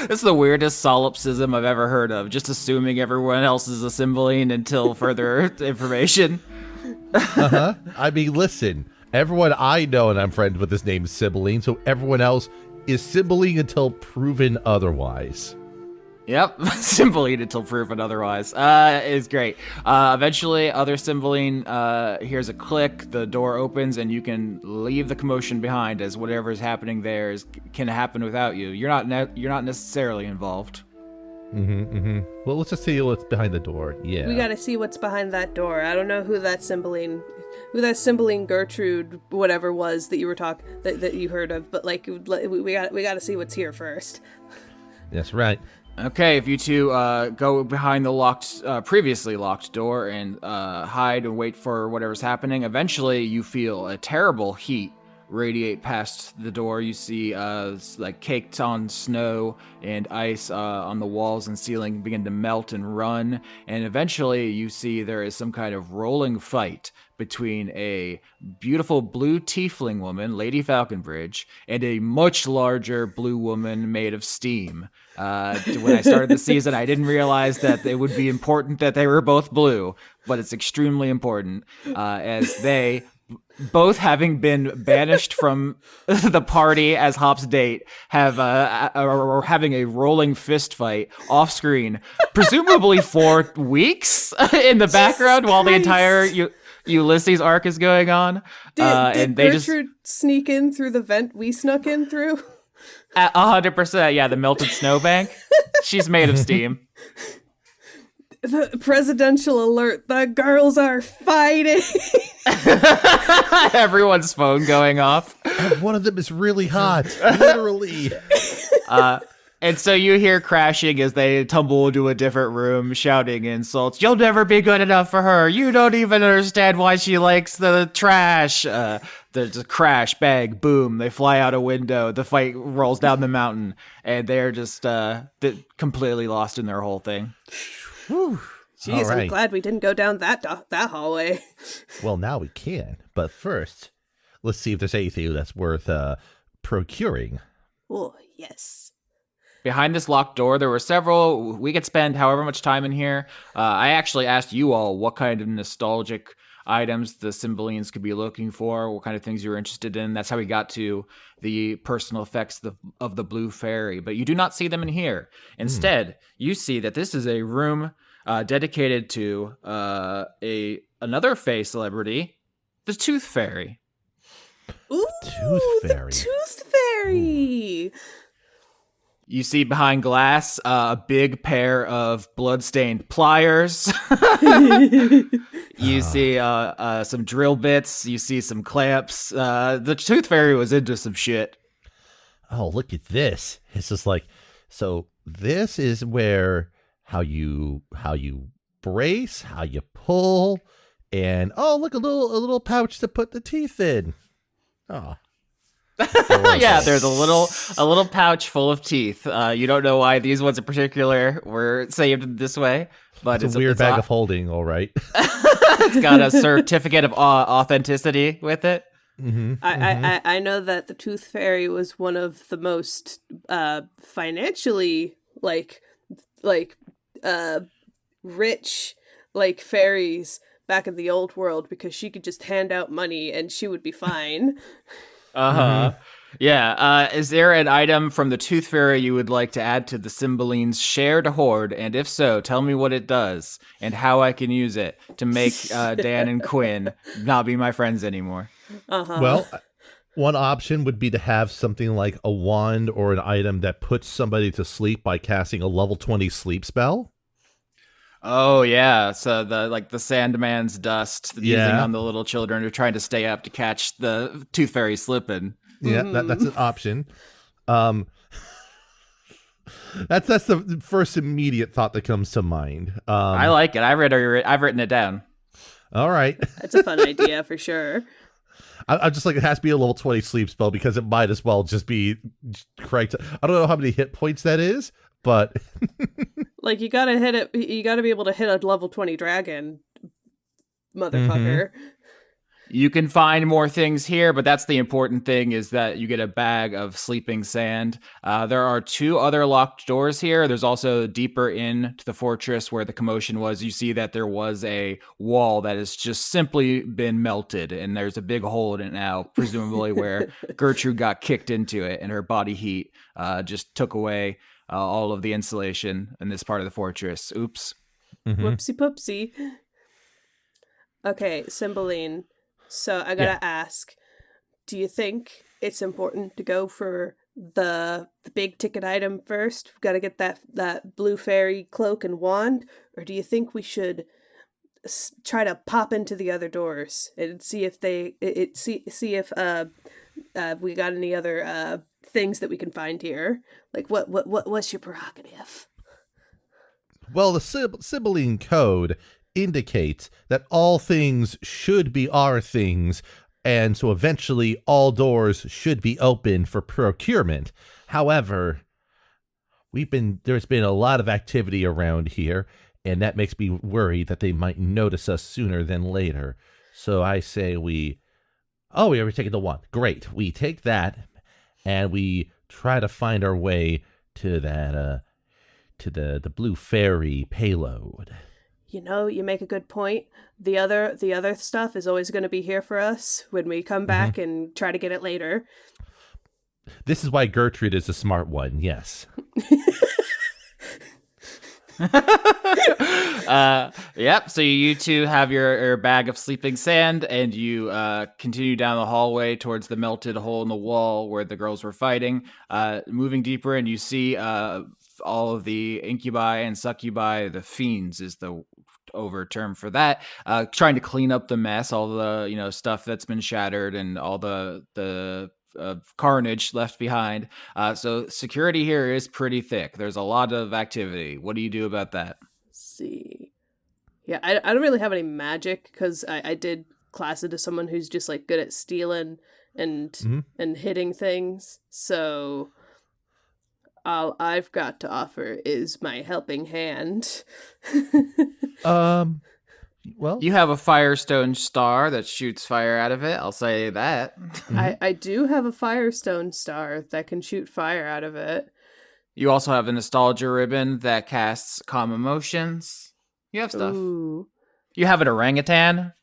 B: is the weirdest solipsism I've ever heard of, just assuming everyone else is a Cymbeline until further information.
C: I mean, listen, everyone I know and I'm friends with this name is Cymbeline, so everyone else is Cymbeline until proven otherwise.
B: Yep, Cymbeline until proven otherwise. It's great. Eventually, other Cymbeline hears a click, the door opens, and you can leave the commotion behind, as whatever is happening there can happen without you. You're not necessarily involved.
C: Well, let's just see what's behind the door. Yeah.
A: We gotta see what's behind that door. I don't know who that Cymbeline Gertrude, whatever was that you were that you heard of, but like we gotta see what's here first.
C: That's right.
B: Okay, if you two go behind the previously locked door and hide and wait for whatever's happening, eventually you feel a terrible heat radiate past the door. You see like caked on snow and ice on the walls and ceiling begin to melt and run, and eventually you see there is some kind of rolling fight between a beautiful blue tiefling woman, Lady Falconbridge, and a much larger blue woman made of steam. When I started the season, I didn't realize that it would be important that they were both blue, but it's extremely important as they, both having been banished from the party as Hop's date, are having a rolling fist fight off screen, presumably for weeks in the background while the entire Ulysses arc is going on.
A: Did Gertrude sneak in through the vent we snuck in through?
B: 100%, yeah, the melted snowbank. She's made of steam.
A: The presidential alert, the girls are fighting.
B: Everyone's phone going off.
C: And one of them is really hot, literally.
B: And so you hear crashing as they tumble into a different room, shouting insults. You'll never be good enough for her. You don't even understand why she likes the trash. There's a crash, bang, boom. They fly out a window. The fight rolls down the mountain, and they're just completely lost in their whole thing.
C: Whew.
A: Jeez, right. I'm glad we didn't go down that hallway.
C: Well, now we can. But first, let's see if there's anything that's worth procuring.
A: Oh, yes.
B: Behind this locked door, there were several. We could spend however much time in here. I actually asked you all what kind of nostalgic items the Cymbelines could be looking for, what kind of things you were interested in. That's how we got to the personal effects of the Blue Fairy. But you do not see them in here. Instead, you see that this is a room dedicated to another Fae celebrity, the Tooth Fairy.
A: Ooh,
C: Tooth Fairy.
A: The Tooth Fairy.
B: You see behind glass a big pair of blood-stained pliers. You see some drill bits. You see some clamps. The Tooth Fairy was into some shit.
C: Oh, look at this. It's just like, so this is where how you brace, how you pull, and oh, look, a little pouch to put the teeth in. Oh.
B: Yeah, there's a little pouch full of teeth. You don't know why these ones in particular were saved this way, but
C: It's a weird bag of holding, all right.
B: it's got a certificate of authenticity with it.
A: I know that the Tooth Fairy was one of the most financially like rich fairies back in the old world because she could just hand out money and she would be fine.
B: Uh-huh. Yeah. Is there an item from the Tooth Fairy you would like to add to the Cymbeline's shared hoard? And if so, tell me what it does and how I can use it to make Dan and Quinn not be my friends anymore.
C: Well, one option would be to have something like a wand or an item that puts somebody to sleep by casting a level 20 sleep spell.
B: Oh yeah, so the Sandman's dust using on the little children who are trying to stay up to catch the Tooth Fairy slipping.
C: Yeah, that's an option. That's the first immediate thought that comes to mind.
B: I like it. I've written it down.
C: All right,
A: that's a fun idea for sure.
C: I just like it has to be a level 20 sleep spell because it might as well just be correct. I don't know how many hit points that is, but
A: like you gotta hit it. You gotta be able to hit a level 20 dragon, motherfucker.
B: You can find more things here, but that's the important thing is that you get a bag of sleeping sand. There are 2 other locked doors here. There's also deeper into the fortress where the commotion was. You see that there was a wall that has just simply been melted, and there's a big hole in it now, presumably where Gertrude got kicked into it, and her body heat just took away all of the insulation in this part of the fortress. Oops.
A: Whoopsie poopsie. Okay, Cymbeline. So I gotta ask, do you think it's important to go for the big ticket item first? We've got to get that blue fairy cloak and wand, or do you think we should try to pop into the other doors and see if see if we got any other things that we can find here? Like what's your prerogative?
C: Well, the Cymbeline code indicates that all things should be our things, and so eventually all doors should be open for procurement. However, there's been a lot of activity around here, and that makes me worried that they might notice us sooner than later. So I say we already taken the one. Great. We take that and we try to find our way to that to the blue fairy payload.
A: You know, you make a good point. The other stuff is always going to be here for us when we come back and try to get it later.
C: This is why Gertrude is a smart one, yes.
B: Yep, so you 2 have your bag of sleeping sand, and you continue down the hallway towards the melted hole in the wall where the girls were fighting. Moving deeper, and you see all of the incubi and succubi, the fiends is the over term for that, trying to clean up the mess, all the stuff that's been shattered and all the carnage left behind. So security here is pretty thick. There's a lot of activity. What do you do about that?
A: Let's see. Yeah, I don't really have any magic because I did class into someone who's just like good at stealing and hitting things. So all I've got to offer is my helping hand.
C: Well,
B: you have a firestone star that shoots fire out of it. I'll say that.
A: I do have a firestone star that can shoot fire out of it.
B: You also have a nostalgia ribbon that casts calm emotions. You have stuff.
A: Ooh.
B: You have an orangutan.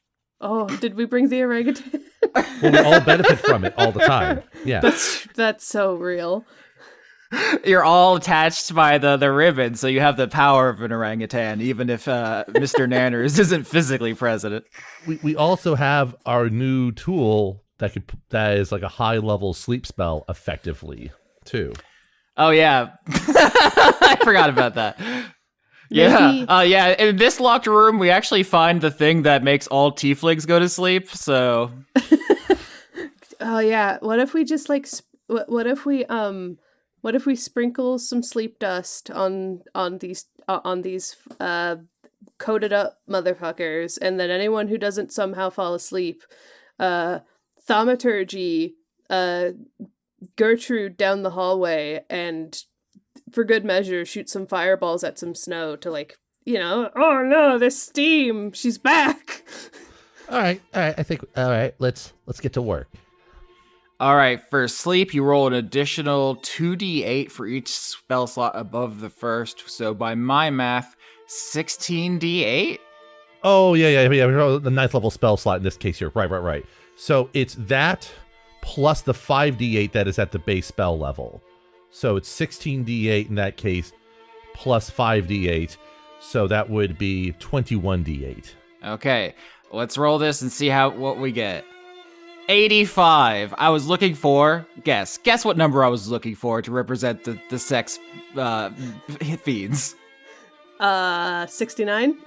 A: Oh, did we bring the orangutan?
C: Well, we all benefit from it all the time. Yeah.
A: That's so real.
B: You're all attached by the ribbon, so you have the power of an orangutan, even if Mr. Nanners isn't physically present.
C: We also have our new tool that is like a high level sleep spell effectively too.
B: Oh yeah, I forgot about that. Yeah, yeah. In this locked room, we actually find the thing that makes all tieflings go to sleep. So.
A: Oh yeah. What if we just like? What if we What if we sprinkle some sleep dust on these coated up motherfuckers, and then anyone who doesn't somehow fall asleep, thaumaturgy uh, Gertrude down the hallway and, for good measure, shoot some fireballs at some snow to, like, oh no, there's steam. She's back.
D: All right. I think. All right. Let's get to work.
B: All right, for sleep, you roll an additional 2d8 for each spell slot above the first. So by my math, 16d8?
D: Oh yeah. The 9th level spell slot in this case here. Right. So it's that plus the 5d8 that is at the base spell level. So it's 16d8 in that case, plus 5d8. So that would be 21d8.
B: Okay, let's roll this and see what we get. 85. I was looking for, guess what number I was looking for to represent the sex fiends.
A: 69.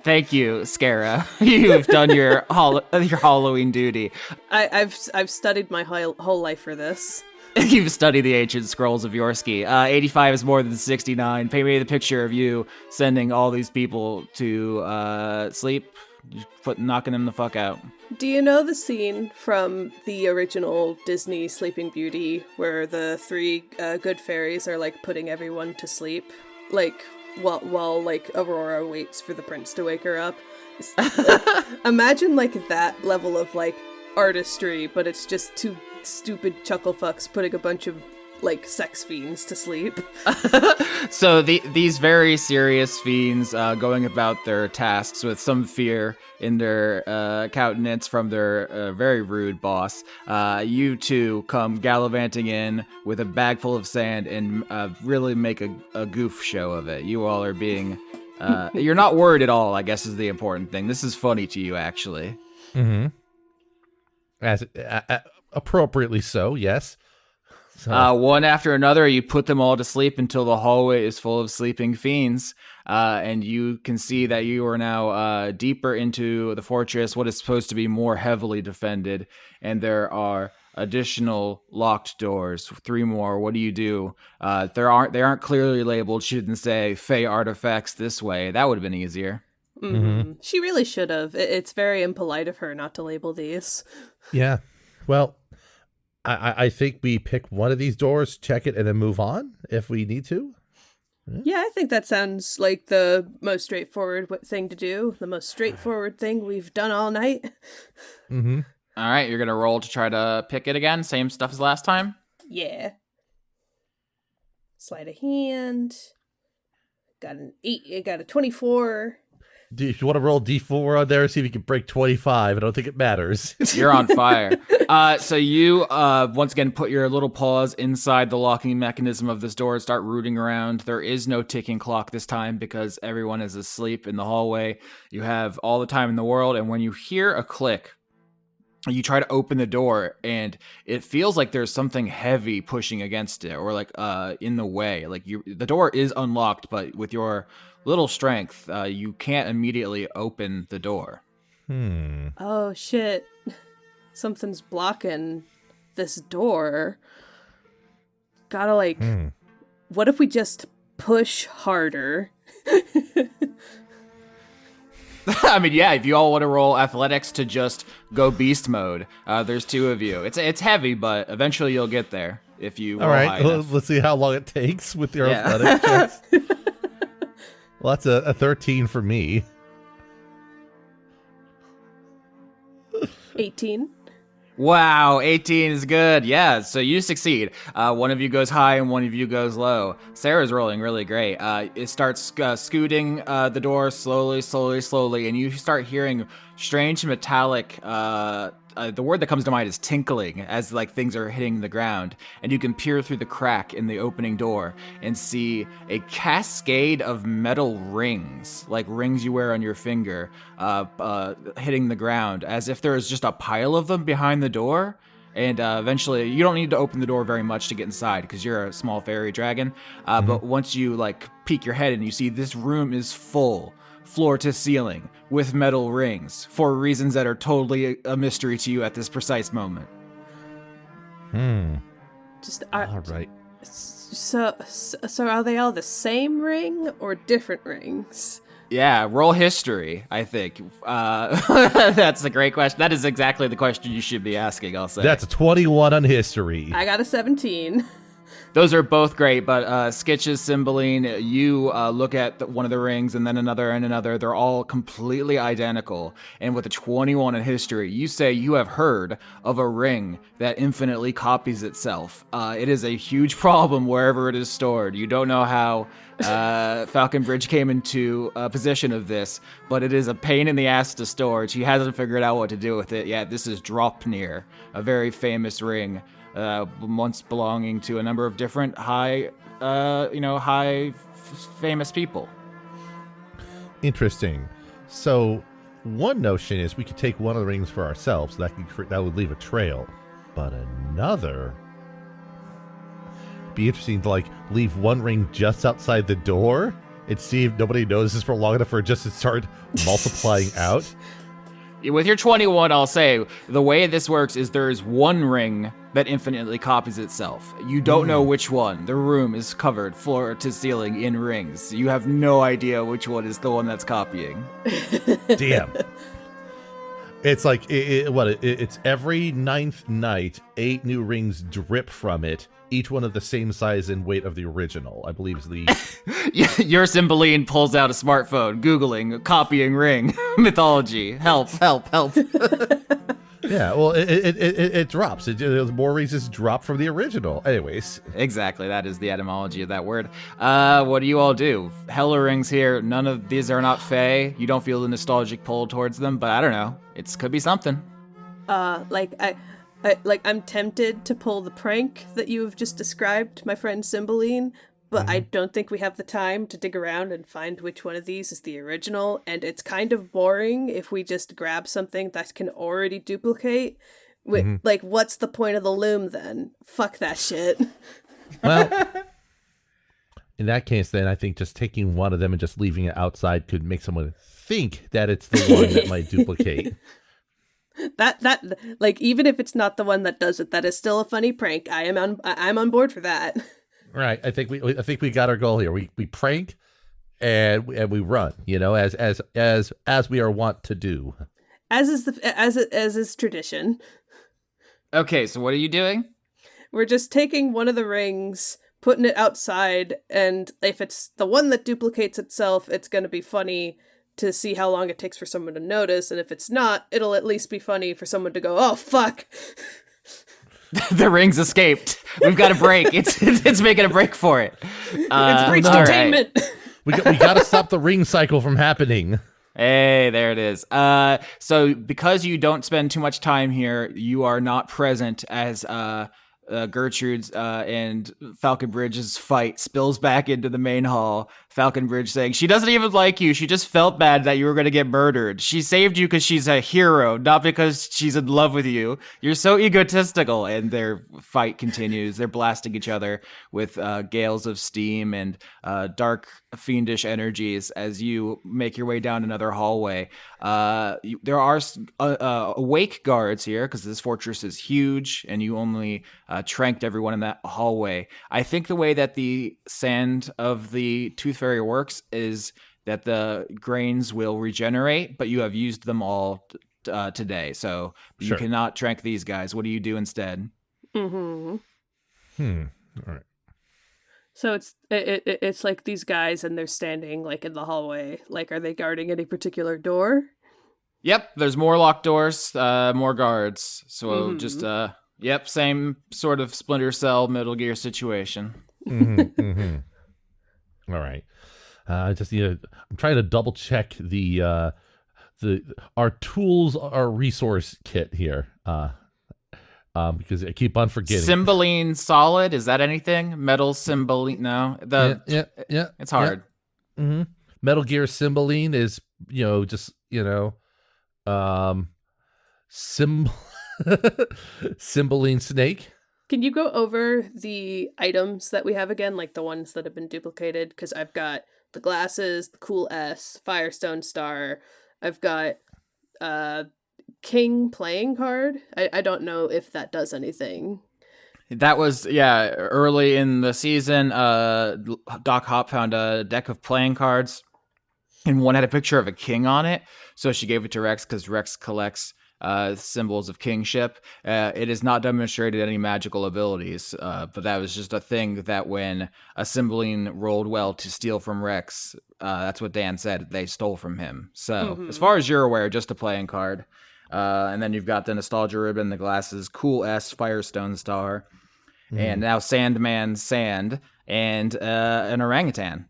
B: Thank you, Scara. You've done your Halloween duty.
A: I've studied my whole life for this.
B: You've studied the ancient scrolls of Yorski. 85 is more than 69. Paint me the picture of you sending all these people to sleep, knocking them the fuck out.
A: Do you know the scene from the original Disney Sleeping Beauty where the three good fairies are like putting everyone to sleep, like while like Aurora waits for the prince to wake her up? Like, imagine like that level of like artistry, but it's just two stupid chuckle fucks putting a bunch of like sex fiends to sleep.
B: So these very serious fiends going about their tasks with some fear in their countenance from their very rude boss. You two come gallivanting in with a bag full of sand and really make a goof show of it. You all are being... you're not worried at all, I guess, is the important thing. This is funny to you, actually.
D: Mm-hmm. As appropriately so, yes. So.
B: One after another, you put them all to sleep until the hallway is full of sleeping fiends, and you can see that you are now deeper into the fortress, what is supposed to be more heavily defended, and there are additional locked doors, 3 more. What do you do? They aren't clearly labeled. She didn't say Fey artifacts this way. That would have been easier.
A: Mm-hmm. She really should have. It's very impolite of her not to label these.
D: Yeah. Well, I think we pick one of these doors, check it, and then move on if we need to.
A: Yeah, I think that sounds like the most straightforward thing to do. The most straightforward thing we've done all night.
D: Mm-hmm.
B: All right, you're going to roll to try to pick it again. Same stuff as last time?
A: Yeah. Sleight of hand. Got an 8. Got a 24.
D: If you want to roll D4 on there, see if you can break 25. I don't think it matters.
B: You're on fire. So you, once again, put your little paws inside the locking mechanism of this door and start rooting around. There is no ticking clock this time because everyone is asleep in the hallway. You have all the time in the world, and when you hear a click, you try to open the door, and it feels like there's something heavy pushing against it, or like in the way. Like the door is unlocked, but with your little strength, you can't immediately open the door.
A: Oh shit! Something's blocking this door. Gotta like. What if we just push harder?
B: I mean, yeah, if you all want to roll athletics to just go beast mode, there's 2 of you. It's heavy, but eventually you'll get there if you roll
D: all right,
B: high enough.
D: let's see how long it takes with your athletic checks. Well, that's a 13 for me.
A: 18.
B: Wow, 18 is good. Yeah, so you succeed. One of you goes high and one of you goes low. Sarah's rolling really great. It starts scooting the door slowly, and you start hearing strange metallic... the word that comes to mind is tinkling as like things are hitting the ground, and you can peer through the crack in the opening door and see a cascade of metal rings, like rings you wear on your finger, hitting the ground as if there is just a pile of them behind the door. And eventually, you don't need to open the door very much to get inside because you're a small fairy dragon. But once you like peek your head and you see this room is full, floor to ceiling, with metal rings for reasons that are totally a mystery to you at this precise moment.
A: Just
D: All right.
A: So are they all the same ring or different rings?
B: Yeah, roll history, I think. That's a great question. That is exactly the question you should be asking, I'll say.
D: That's a 21 on history.
A: I got a 17.
B: Those are both great, but Skitch's Cymbeline, you look at one of the rings and then another and another. They're all completely identical. And with a 21 in history, you say you have heard of a ring that infinitely copies itself. It is a huge problem wherever it is stored. You don't know how Falconbridge came into possession of this, but it is a pain in the ass to store. She hasn't figured out what to do with it yet. This is Dropnir, a very famous ring. Once belonging to a number of different famous people.
D: Interesting. So, one notion is we could take one of the rings for ourselves. That would leave a trail. But another, be interesting to like leave one ring just outside the door and see if nobody notices for long enough for it just to start multiplying out.
B: With your 21, I'll say, the way this works is there is one ring that infinitely copies itself. You don't know which one. The room is covered floor to ceiling in rings. You have no idea which one is the one that's copying.
D: Damn. It's like, it's every 9th night, 8 new rings drip from it, each one of the same size and weight of the original, I believe is the...
B: Your Cymbeline pulls out a smartphone, Googling, copying ring, mythology, help.
D: Yeah, well, it drops. More rings just drop from the original. Anyways.
B: Exactly, that is the etymology of that word. What do you all do? Hella rings here. None of these are not Fae. You don't feel the nostalgic pull towards them, but I don't know. It could be something.
A: I'm tempted to pull the prank that you have just described, my friend Cymbeline, but I don't think we have the time to dig around and find which one of these is the original, and it's kind of boring if we just grab something that can already duplicate. Like, what's the point of the loom then? Fuck that shit.
D: Well, in that case, then I think just taking one of them and just leaving it outside could make someone think that it's the one that might duplicate.
A: That like, even if it's not the one that does it, that is still a funny prank. I'm on board for that.
D: Right. I think we got our goal here. We prank and we run, as we are wont to do.
A: As is tradition.
B: Okay, so what are you doing?
A: We're just taking one of the rings, putting it outside, and if it's the one that duplicates itself, it's going to be funny to see how long it takes for someone to notice, and if it's not, it'll at least be funny for someone to go, "Oh fuck."
B: The rings escaped. We've got a break. It's making a break for it.
A: It's breach containment.
D: Right. We got to stop the ring cycle from happening.
B: Hey, there it is. So because you don't spend too much time here, you are not present as Gertrude's and Falconbridge's fight spills back into the main hall. Falconbridge saying she doesn't even like you. She just felt bad that you were going to get murdered. She saved you because she's a hero, not because she's in love with you. You're so egotistical. And their fight continues. They're blasting each other with gales of steam and dark, fiendish energies as you make your way down another hallway. There are awake guards here because this fortress is huge and you only tranked everyone in that hallway. I think the way that the sand of the Tooth Fairy works is that the grains will regenerate, but you have used them all today, so you cannot trank these guys. What do you do instead?
A: Mm-hmm.
D: All right.
A: So it's like these guys and they're standing like in the hallway. Like, are they guarding any particular door?
B: Yep, there's more locked doors, more guards. So just same sort of Splinter Cell Metal Gear situation.
D: All right. I just need I'm trying to double check our tools, our resource kit here. Because I keep on forgetting.
B: Cymbeline solid, is that anything? Metal Cymbeline? No.
D: Yeah.
B: It's hard.
D: Yeah. Mm-hmm. Metal Gear Cymbeline is, Cymbeline snake.
A: Can you go over the items that we have again, like the ones that have been duplicated? Because I've got the glasses, the cool S, Firestone Star. I've got King playing card. I don't know if that does anything.
B: That was, early in the season. Doc Hop found a deck of playing cards. and one had a picture of a king on it. So she gave it to Rex because Rex collects symbols of kingship. It has not demonstrated any magical abilities, but that was just a thing that when a Cymbeline rolled well to steal from Rex, that's what Dan said, they stole from him. So, as
A: Mm-hmm.
B: far as you're aware, just a playing card. And then you've got the nostalgia ribbon, the glasses, cool S Firestone star, and now Sandman Sand, and an orangutan.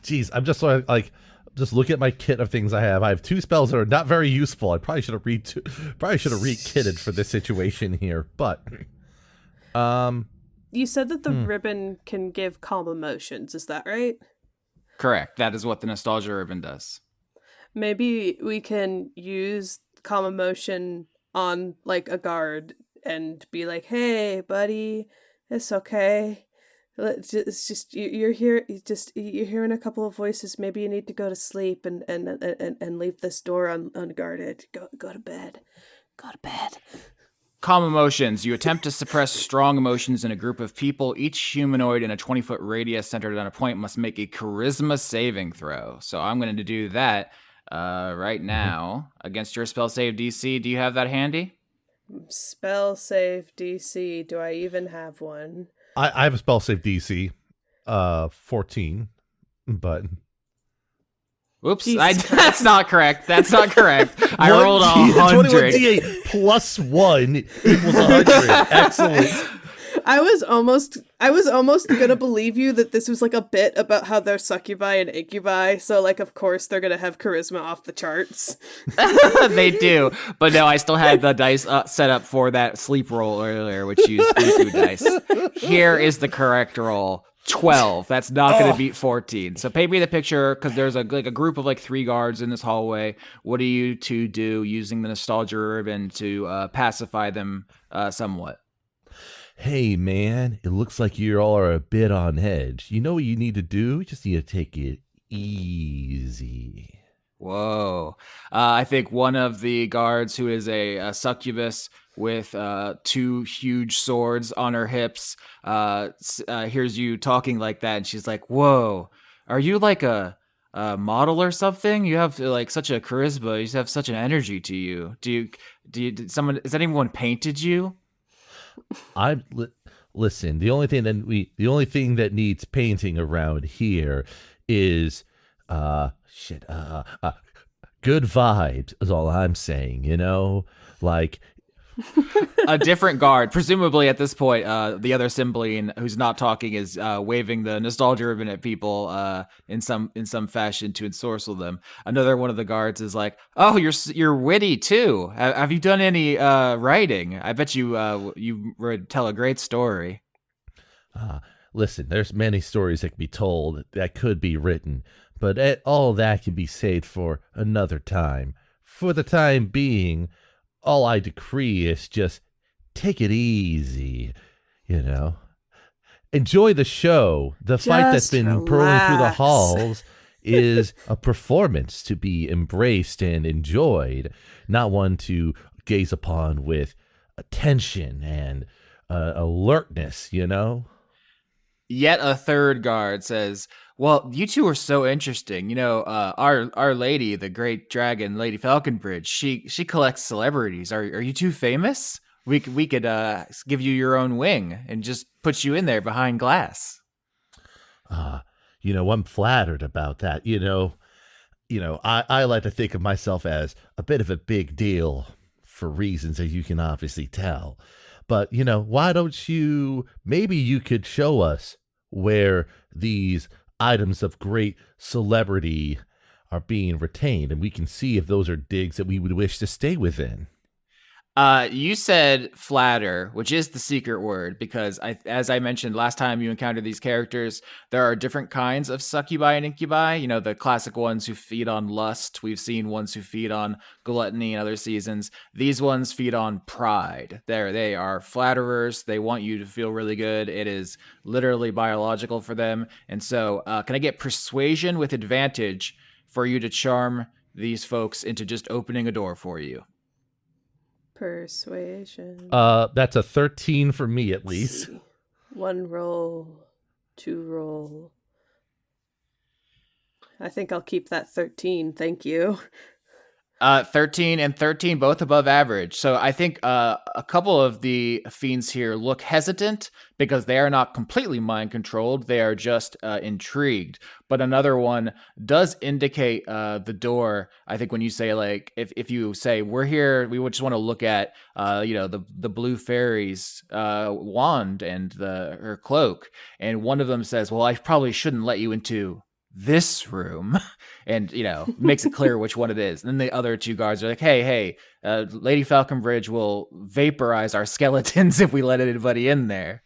D: Jeez, I'm just sort of like, just look at my kit of things I have. I have 2 spells that are not very useful. I probably should have re-kitted for this situation here. But,
A: You said that the ribbon can give calm emotions. Is that right?
B: Correct. That is what the nostalgia ribbon does.
A: Maybe we can use calm emotion on like a guard and be like, "Hey, buddy, it's okay. It's just you're here. You're hearing a couple of voices. Maybe you need to go to sleep and leave this door unguarded. Go to bed. Go to bed."
B: Calm emotions. You attempt to suppress strong emotions in a group of people. Each humanoid in a 20-foot radius centered on a point must make a charisma saving throw. So I'm going to do that right now against your spell save DC. Do you have that handy?
A: Spell save DC. Do I even have one?
D: I have a spell save DC, 14, but
B: Whoops,
A: Jesus
B: that's not correct. That's not correct. I rolled 100.
D: 21d8 plus 1 equals 100. Excellent.
A: I was almost gonna believe you that this was like a bit about how they're succubi and incubi, so like of course they're gonna have charisma off the charts.
B: They do, but no, I still had the dice set up for that sleep roll earlier, which used 2 dice. Here is the correct roll. 12. That's not going to beat 14. So paint me the picture, because there's a group of like 3 guards in this hallway. What do you two do using the nostalgia ribbon to pacify them somewhat?
D: Hey, man, it looks like you all are a bit on edge. You know what you need to do? You just need to take it easy.
B: Whoa. I think one of the guards, who is a succubus with 2 huge swords on her hips, hears you talking like that, and she's like, "Whoa, are you like a model or something? You have like such a charisma. You just have such an energy to you. Did someone, has anyone painted you?"
D: Listen. The only thing that needs painting around here is good vibes. Is all I'm saying. You know, like.
B: A different guard, presumably at this point, the other Cymbeline who's not talking is waving the nostalgia ribbon at people in some fashion to ensorcel them. Another one of the guards is like, "Oh, you're witty too. Have you done any writing? I bet you would tell a great story."
D: Listen, there's many stories that can be told that could be written, but all that can be saved for another time. For the time being, all I decree is just take it easy, you know. Enjoy the show. The fight that's been purling through the halls is a performance to be embraced and enjoyed, not one to gaze upon with attention and alertness, you know.
B: Yet a third guard says, "Well, you two are so interesting. You know, our lady, the great dragon, Lady Falconbridge, she collects celebrities. Are you two famous? We could give you your own wing and just put you in there behind glass."
D: You know, I'm flattered about that. I like to think of myself as a bit of a big deal for reasons that you can obviously tell. But, why don't maybe you could show us where these items of great celebrity are being retained, and we can see if those are digs that we would wish to stay within.
B: You said flatter, which is the secret word, because as I mentioned last time you encountered these characters, there are different kinds of succubi and incubi. You know, the classic ones who feed on lust. We've seen ones who feed on gluttony in other seasons. These ones feed on pride. They are flatterers. They want you to feel really good. It is literally biological for them. And so, can I get persuasion with advantage for you to charm these folks into just opening a door for you?
A: Persuasion.
D: That's a 13 for me at least.
A: 1 roll, 2 roll. I think I'll keep that 13. Thank you.
B: 13 and 13, both above average. So I think a couple of the fiends here look hesitant because they are not completely mind controlled. They are just intrigued. But another one does indicate the door. I think when you say, like, if you say, we're here, we would just want to look at, the blue fairy's wand and her cloak. And one of them says, well, I probably shouldn't let you into this room, and makes it clear which one it is. And then the other two guards are like, hey, Lady Falconbridge will vaporize our skeletons if we let anybody in there.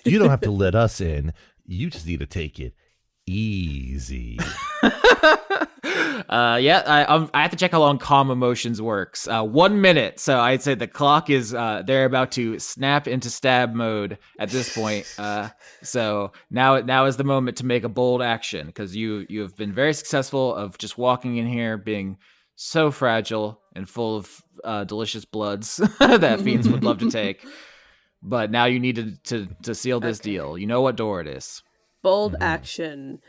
C: You don't have to let us in. You just need to take it easy.
B: I have to check how long calm emotions works. 1 minute. So I'd say the clock is they're about to snap into stab mode at this point. So now is the moment to make a bold action, because you have been very successful of just walking in here being so fragile and full of delicious bloods that fiends would love to take. But now you need to seal this deal. You know what door it is.
A: Bold action.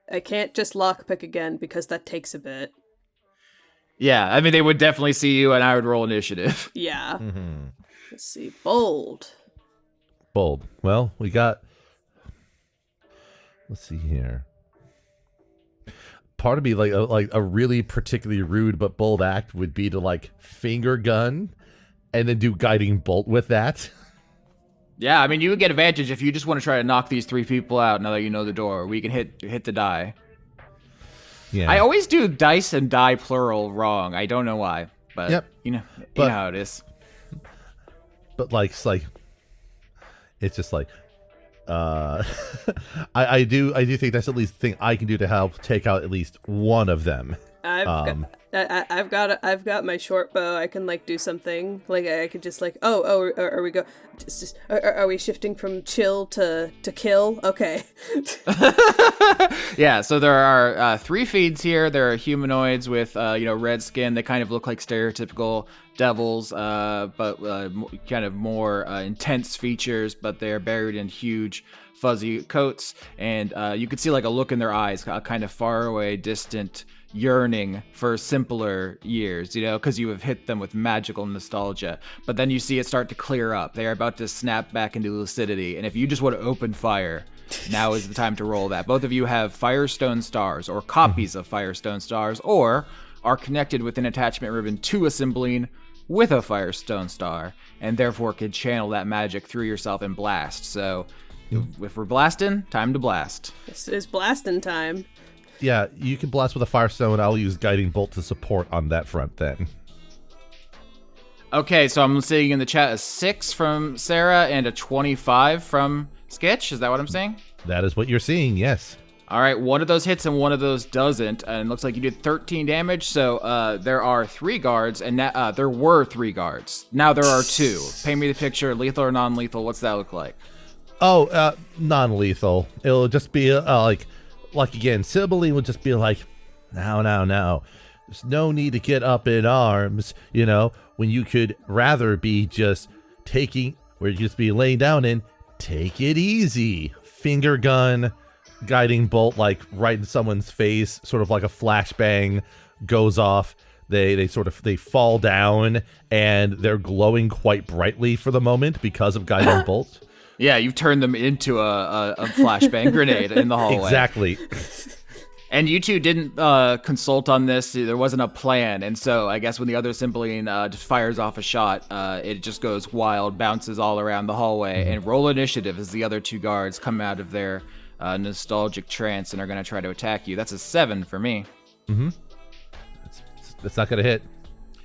A: I can't just lockpick again because that takes a bit.
B: Yeah, I mean, they would definitely see you, and I would roll initiative.
A: Yeah. Let's see. Bold.
C: Well, we got... Let's see here. Part of me, like a really particularly rude but bold act would be to, like, finger gun and then do guiding bolt with that.
B: Yeah, I mean, you would get advantage if you just want to try to knock these three people out now that you know the door. We can hit the die. Yeah. I always do dice and die plural wrong. I don't know why, but you know how it is.
C: But it's just like, I do think that's at least the thing I can do to help take out at least one of them.
A: I've got my short bow. I can do something. I could just are we shifting from chill to kill? Okay.
B: Yeah. So there are three feeds here. There are humanoids with red skin. They kind of look like stereotypical devils, but kind of more intense features. But they're buried in huge fuzzy coats, and you could see a look in their eyes, a kind of far away, distant yearning for simpler years, because you have hit them with magical nostalgia. But then you see it start to clear up. They are about to snap back into lucidity, and if you just want to open fire, now is the time to roll that. Both of you have Firestone Stars, or copies of Firestone Stars, or are connected with an attachment ribbon to a Cymbeline with a Firestone Star, and therefore can channel that magic through yourself and blast. So if we're blasting, time to blast.
A: This is blasting time.
C: Yeah, you can blast with a Firestone. I'll use Guiding Bolt to support on that front then.
B: Okay, so I'm seeing in the chat a 6 from Sarah and a 25 from Sketch. Is that what I'm saying?
C: That is what you're seeing, yes.
B: All right, one of those hits and one of those doesn't, and it looks like you did 13 damage. So there are 3 guards, and there were 3 guards. Now there are 2. Paint me the picture, lethal or non-lethal. What's that look like?
C: Oh, non-lethal. It'll just be again, Cymbeline would just be like, no. There's no need to get up in arms, when you could rather be just be laying down and take it easy. Finger gun, guiding bolt, right in someone's face, sort of like a flashbang goes off. They fall down, and they're glowing quite brightly for the moment because of guiding bolt.
B: Yeah, you've turned them into a flashbang grenade in the hallway.
C: Exactly.
B: And you two didn't consult on this. There wasn't a plan. And so I guess when the other Cymbeline just fires off a shot, it just goes wild, bounces all around the hallway. And roll initiative as the other 2 guards come out of their nostalgic trance and are going to try to attack you. That's a 7 for me.
C: Mm-hmm. That's not going to hit.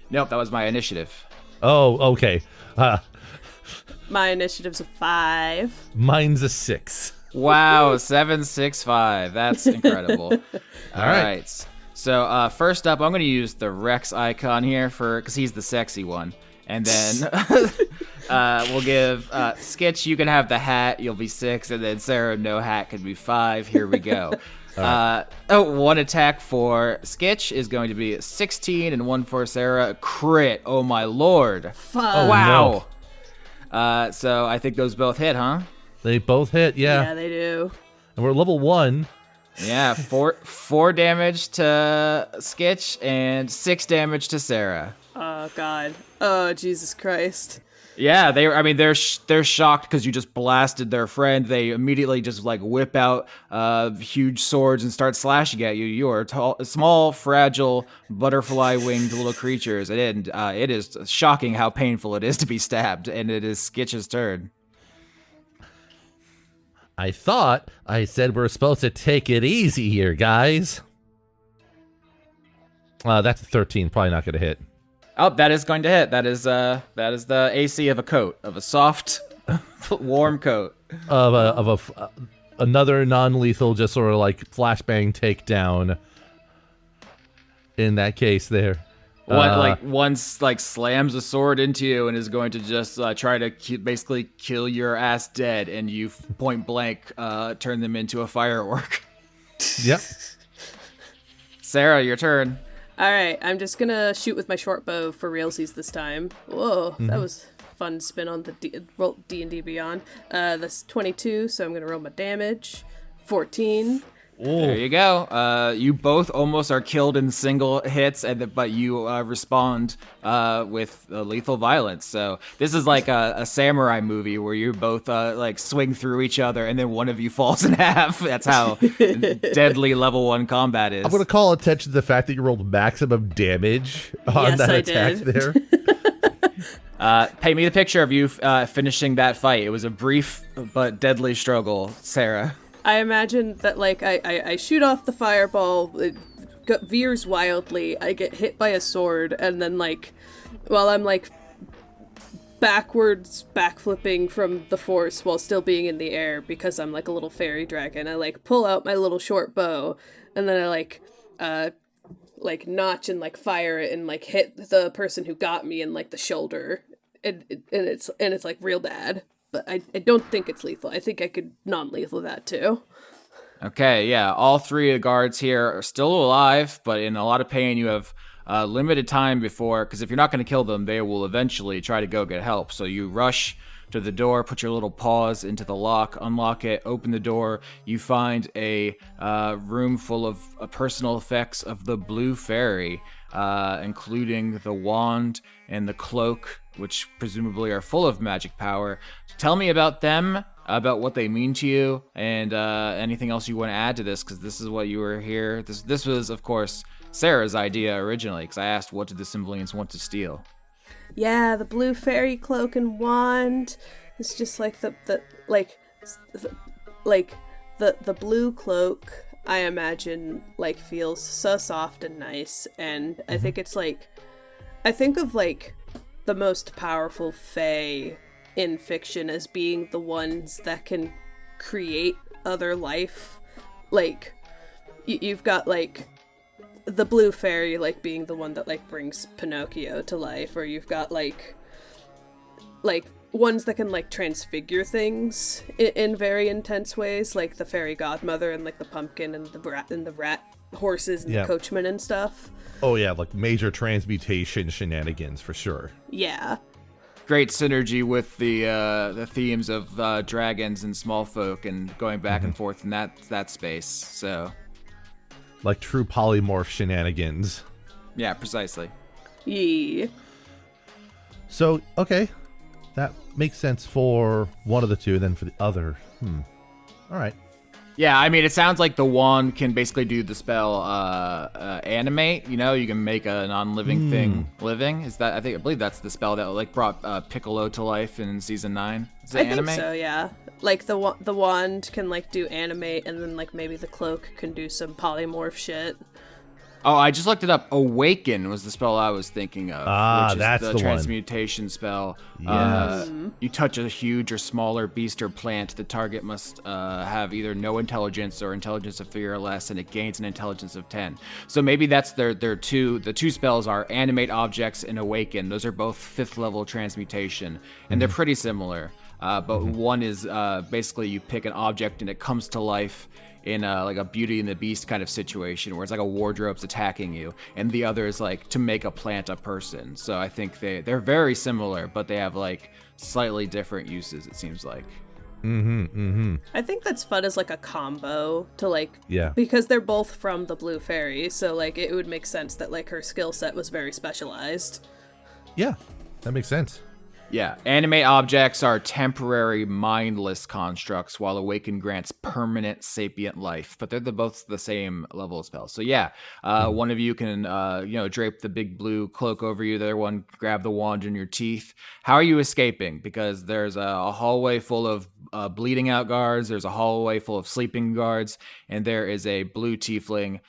B: Nope, that was my initiative.
C: Oh, okay.
A: My initiative's a 5.
C: Mine's a 6.
B: Wow, 7, 6, 5. That's incredible. All right. So first up, I'm going to use the Rex icon here because he's the sexy one. And then we'll give Sketch, you can have the hat. You'll be 6. And then Sarah, no hat, can be 5. Here we go. One attack for Sketch is going to be 16, and one for Sarah. Crit. Oh, my lord.
A: Fuck.
B: Oh, wow.
C: No.
B: So I think those both hit, huh?
C: They both hit, yeah.
A: Yeah, they do.
C: And we're level 1.
B: Yeah, four damage to Skitch and 6 damage to Sarah.
A: Oh God. Oh Jesus Christ.
B: Yeah, they're shocked because you just blasted their friend. They immediately just like whip out huge swords and start slashing at you. You are small, fragile, butterfly-winged little creatures, and it is shocking how painful it is to be stabbed. And it is Skitch's turn.
D: I thought I said we're supposed to take it easy here, guys. That's a 13. Probably not going to hit.
B: Oh, that is going to hit. That is the AC of a coat, of a soft, warm coat.
D: Another non-lethal, just sort of like flashbang takedown. In that case, there.
B: One slams a sword into you and is going to just try to basically kill your ass dead, and you point blank turn them into a firework.
D: Yep.
B: Sarah, your turn.
A: All right, I'm just gonna shoot with my short bow for realsies this time. Whoa, that was fun spin on the D&D Beyond. That's 22, so I'm gonna roll my damage. 14.
B: There you go. You both almost are killed in single hits, but you respond with lethal violence. So this is like a samurai movie where you both like swing through each other, and then one of you falls in half. That's how deadly level 1 combat is.
C: I'm going to call attention to the fact that you rolled maximum damage on that attack there.
B: Paint me the picture of you finishing that fight. It was a brief but deadly struggle, Sarah.
A: I imagine that, like, I shoot off the fireball, it veers wildly, I get hit by a sword, and then, like, while I'm, like, backwards backflipping from the force while still being in the air, because I'm, like, a little fairy dragon, I, like, pull out my little short bow, and then I, like, notch and, like, fire it and, like, hit the person who got me in, like, the shoulder, and it's like, real bad. But I don't think it's lethal. I think I could non-lethal that too.
B: Okay, yeah. All 3 guards here are still alive, but in a lot of pain. You have limited time before, because if you're not going to kill them, they will eventually try to go get help. So you rush to the door, put your little paws into the lock, unlock it, open the door. You find a room full of personal effects of the Blue Fairy, including the wand and the cloak, which presumably are full of magic power. Tell me about them, about what they mean to you, and anything else you want to add to this, because this is what you were here. This was, of course, Sarah's idea originally, because I asked, what did the Cymbalines want to steal?
A: Yeah, the Blue Fairy cloak and wand. It's just like the blue cloak, I imagine, like, feels so soft and nice, and I think it's like, I think of, like, the most powerful fae in fiction as being the ones that can create other life. Like, you've got, like, the Blue Fairy, like, being the one that, like, brings Pinocchio to life, or you've got, like ones that can, like, transfigure things in very intense ways, like the fairy godmother and, like, the pumpkin and the rat horses and the coachman and stuff.
C: Oh yeah, like major transmutation shenanigans for sure.
A: Yeah.
B: Great synergy with the themes of dragons and small folk and going back and forth in that space. So,
C: like true polymorph shenanigans.
B: Yeah, precisely.
A: Yeah.
C: So, okay. That makes sense for one of the two, then for the other. All right.
B: Yeah, I mean, it sounds like the wand can basically do the spell animate. You know, you can make a non-living thing living. I believe that's the spell that like brought Piccolo to life in season 9. Is it animate?
A: I think so. Yeah. Like the wand can like do animate, and then like maybe the cloak can do some polymorph shit.
B: Oh, I just looked it up. Awaken was the spell I was thinking of. Which is
C: that's the
B: transmutation spell.
C: Yes.
B: You touch a huge or smaller beast or plant. The target must have either no intelligence or intelligence of 3 or less, and it gains an intelligence of 10. So maybe that's their two. The two spells are animate objects and awaken. Those are both 5th level transmutation, and they're pretty similar. But one is basically you pick an object and it comes to life in like a Beauty and the Beast kind of situation where it's like a wardrobe's attacking you, and the other is like to make a plant a person. So I think they're very similar, but they have like slightly different uses, it seems like.
A: I think that's fun as like a combo to like,
D: Yeah.
A: because they're both from the Blue Fairy, so like it would make sense that like her skill set was very specialized.
D: Yeah, that makes sense.
B: Yeah, animate objects are temporary, mindless constructs, while Awaken grants permanent, sapient life. But they're both the same level of spell. So yeah, one of you can, drape the big blue cloak over you. The other one grab the wand in your teeth. How are you escaping? Because there's a hallway full of bleeding out guards. There's a hallway full of sleeping guards, and there is a blue tiefling,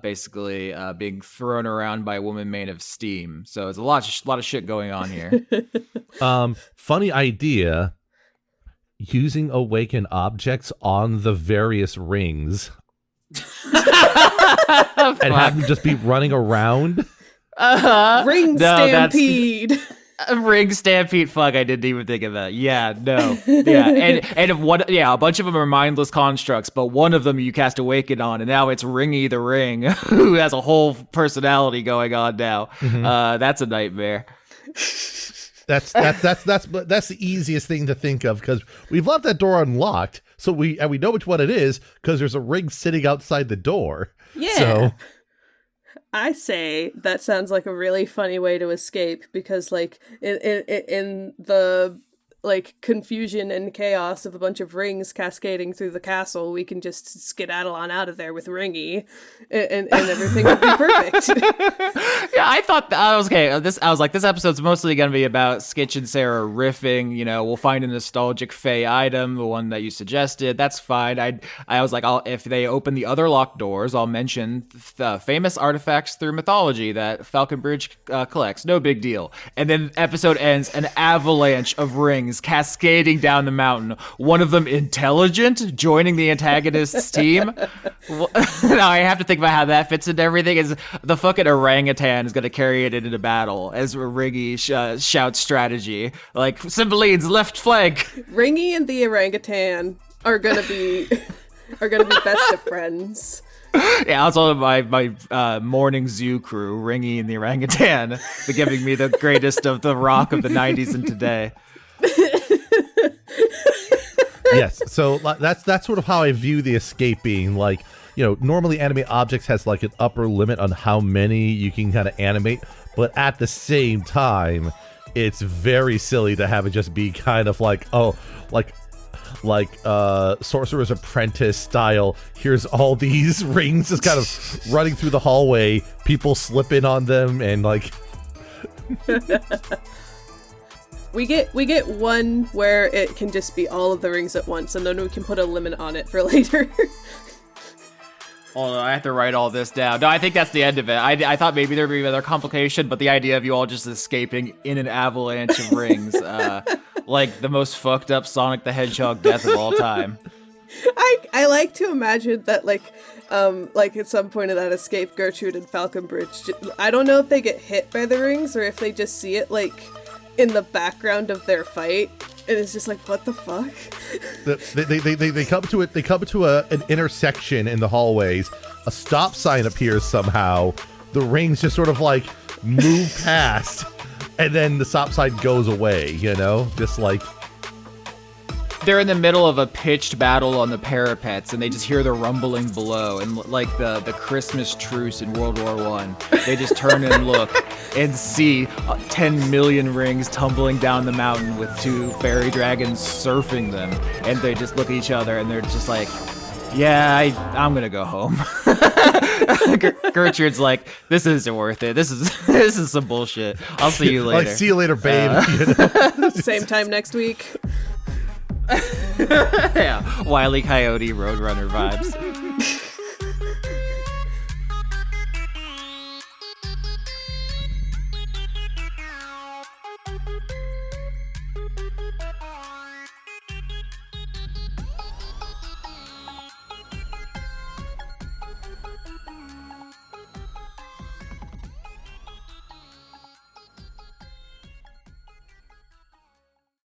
B: basically being thrown around by a woman made of steam. So there's a lot of shit going on here.
D: Funny idea, using awaken objects on the various rings and have them just be running around.
A: Ring stampede.
B: Ring stampede. Fuck, I didn't even think of that. Yeah, no. Yeah, and a bunch of them are mindless constructs, but one of them you cast Awaken on, and now it's Ringy the Ring, who has a whole personality going on now. That's a nightmare.
D: That's the easiest thing to think of, because we've left that door unlocked, so we know which one it is because there's a ring sitting outside the door.
A: Yeah.
D: So
A: I say that sounds like a really funny way to escape, because like in the like confusion and chaos of a bunch of rings cascading through the castle, we can just skedaddle on out of there with Ringy, and everything would be perfect.
B: Yeah, I thought I was okay. I was like, this episode's mostly gonna be about Skitch and Sarah riffing. You know, we'll find a nostalgic Fey item, the one that you suggested. That's fine. I was like, if they open the other locked doors, I'll mention the famous artifacts through mythology that Falconbridge collects. No big deal. And then episode ends, an avalanche of rings cascading down the mountain. One of them intelligent, joining the antagonist's team. Now I have to think about how that fits into everything. Is the fucking orangutan is going to carry it into battle as Riggy shouts strategy like Cymbeline's left flank.
A: Ringy and the orangutan are gonna be best of friends.
B: Yeah, also my morning zoo crew, Ringy and the orangutan, for giving me the greatest of the rock of the 90s and today.
D: Yes, so that's sort of how I view the escape being. Like, you know, normally animate objects has like an upper limit on how many you can kind of animate, but at the same time, it's very silly to have it just be kind of like, Sorcerer's Apprentice style. Here's all these rings just kind of running through the hallway, people slipping on them, and like
A: We get one where it can just be all of the rings at once, and then we can put a limit on it for later.
B: Oh, I have to write all this down. No, I think that's the end of it. I thought maybe there'd be another complication, but the idea of you all just escaping in an avalanche of rings, like the most fucked up Sonic the Hedgehog death of all time.
A: I like to imagine that like at some point of that escape, Gertrude and Falconbridge, I don't know if they get hit by the rings or if they just see it like in the background of their fight, and it's just like, what the fuck?
D: They come to it. They come to an intersection in the hallways. A stop sign appears somehow. The rings just sort of like move past, and then the stop sign goes away. You know, just like
B: they're in the middle of a pitched battle on the parapets, and they just hear the rumbling below, and like the Christmas truce in World War I, they just turn and look and see 10 million rings tumbling down the mountain with two fairy dragons surfing them, and they just look at each other and they're just like, yeah, I'm gonna go home. Gertrude's like, this isn't worth it. This is some bullshit. I'll see you later.
D: Like, see you later, babe.
A: Same time next week.
B: Yeah, Wile E. Coyote Roadrunner vibes.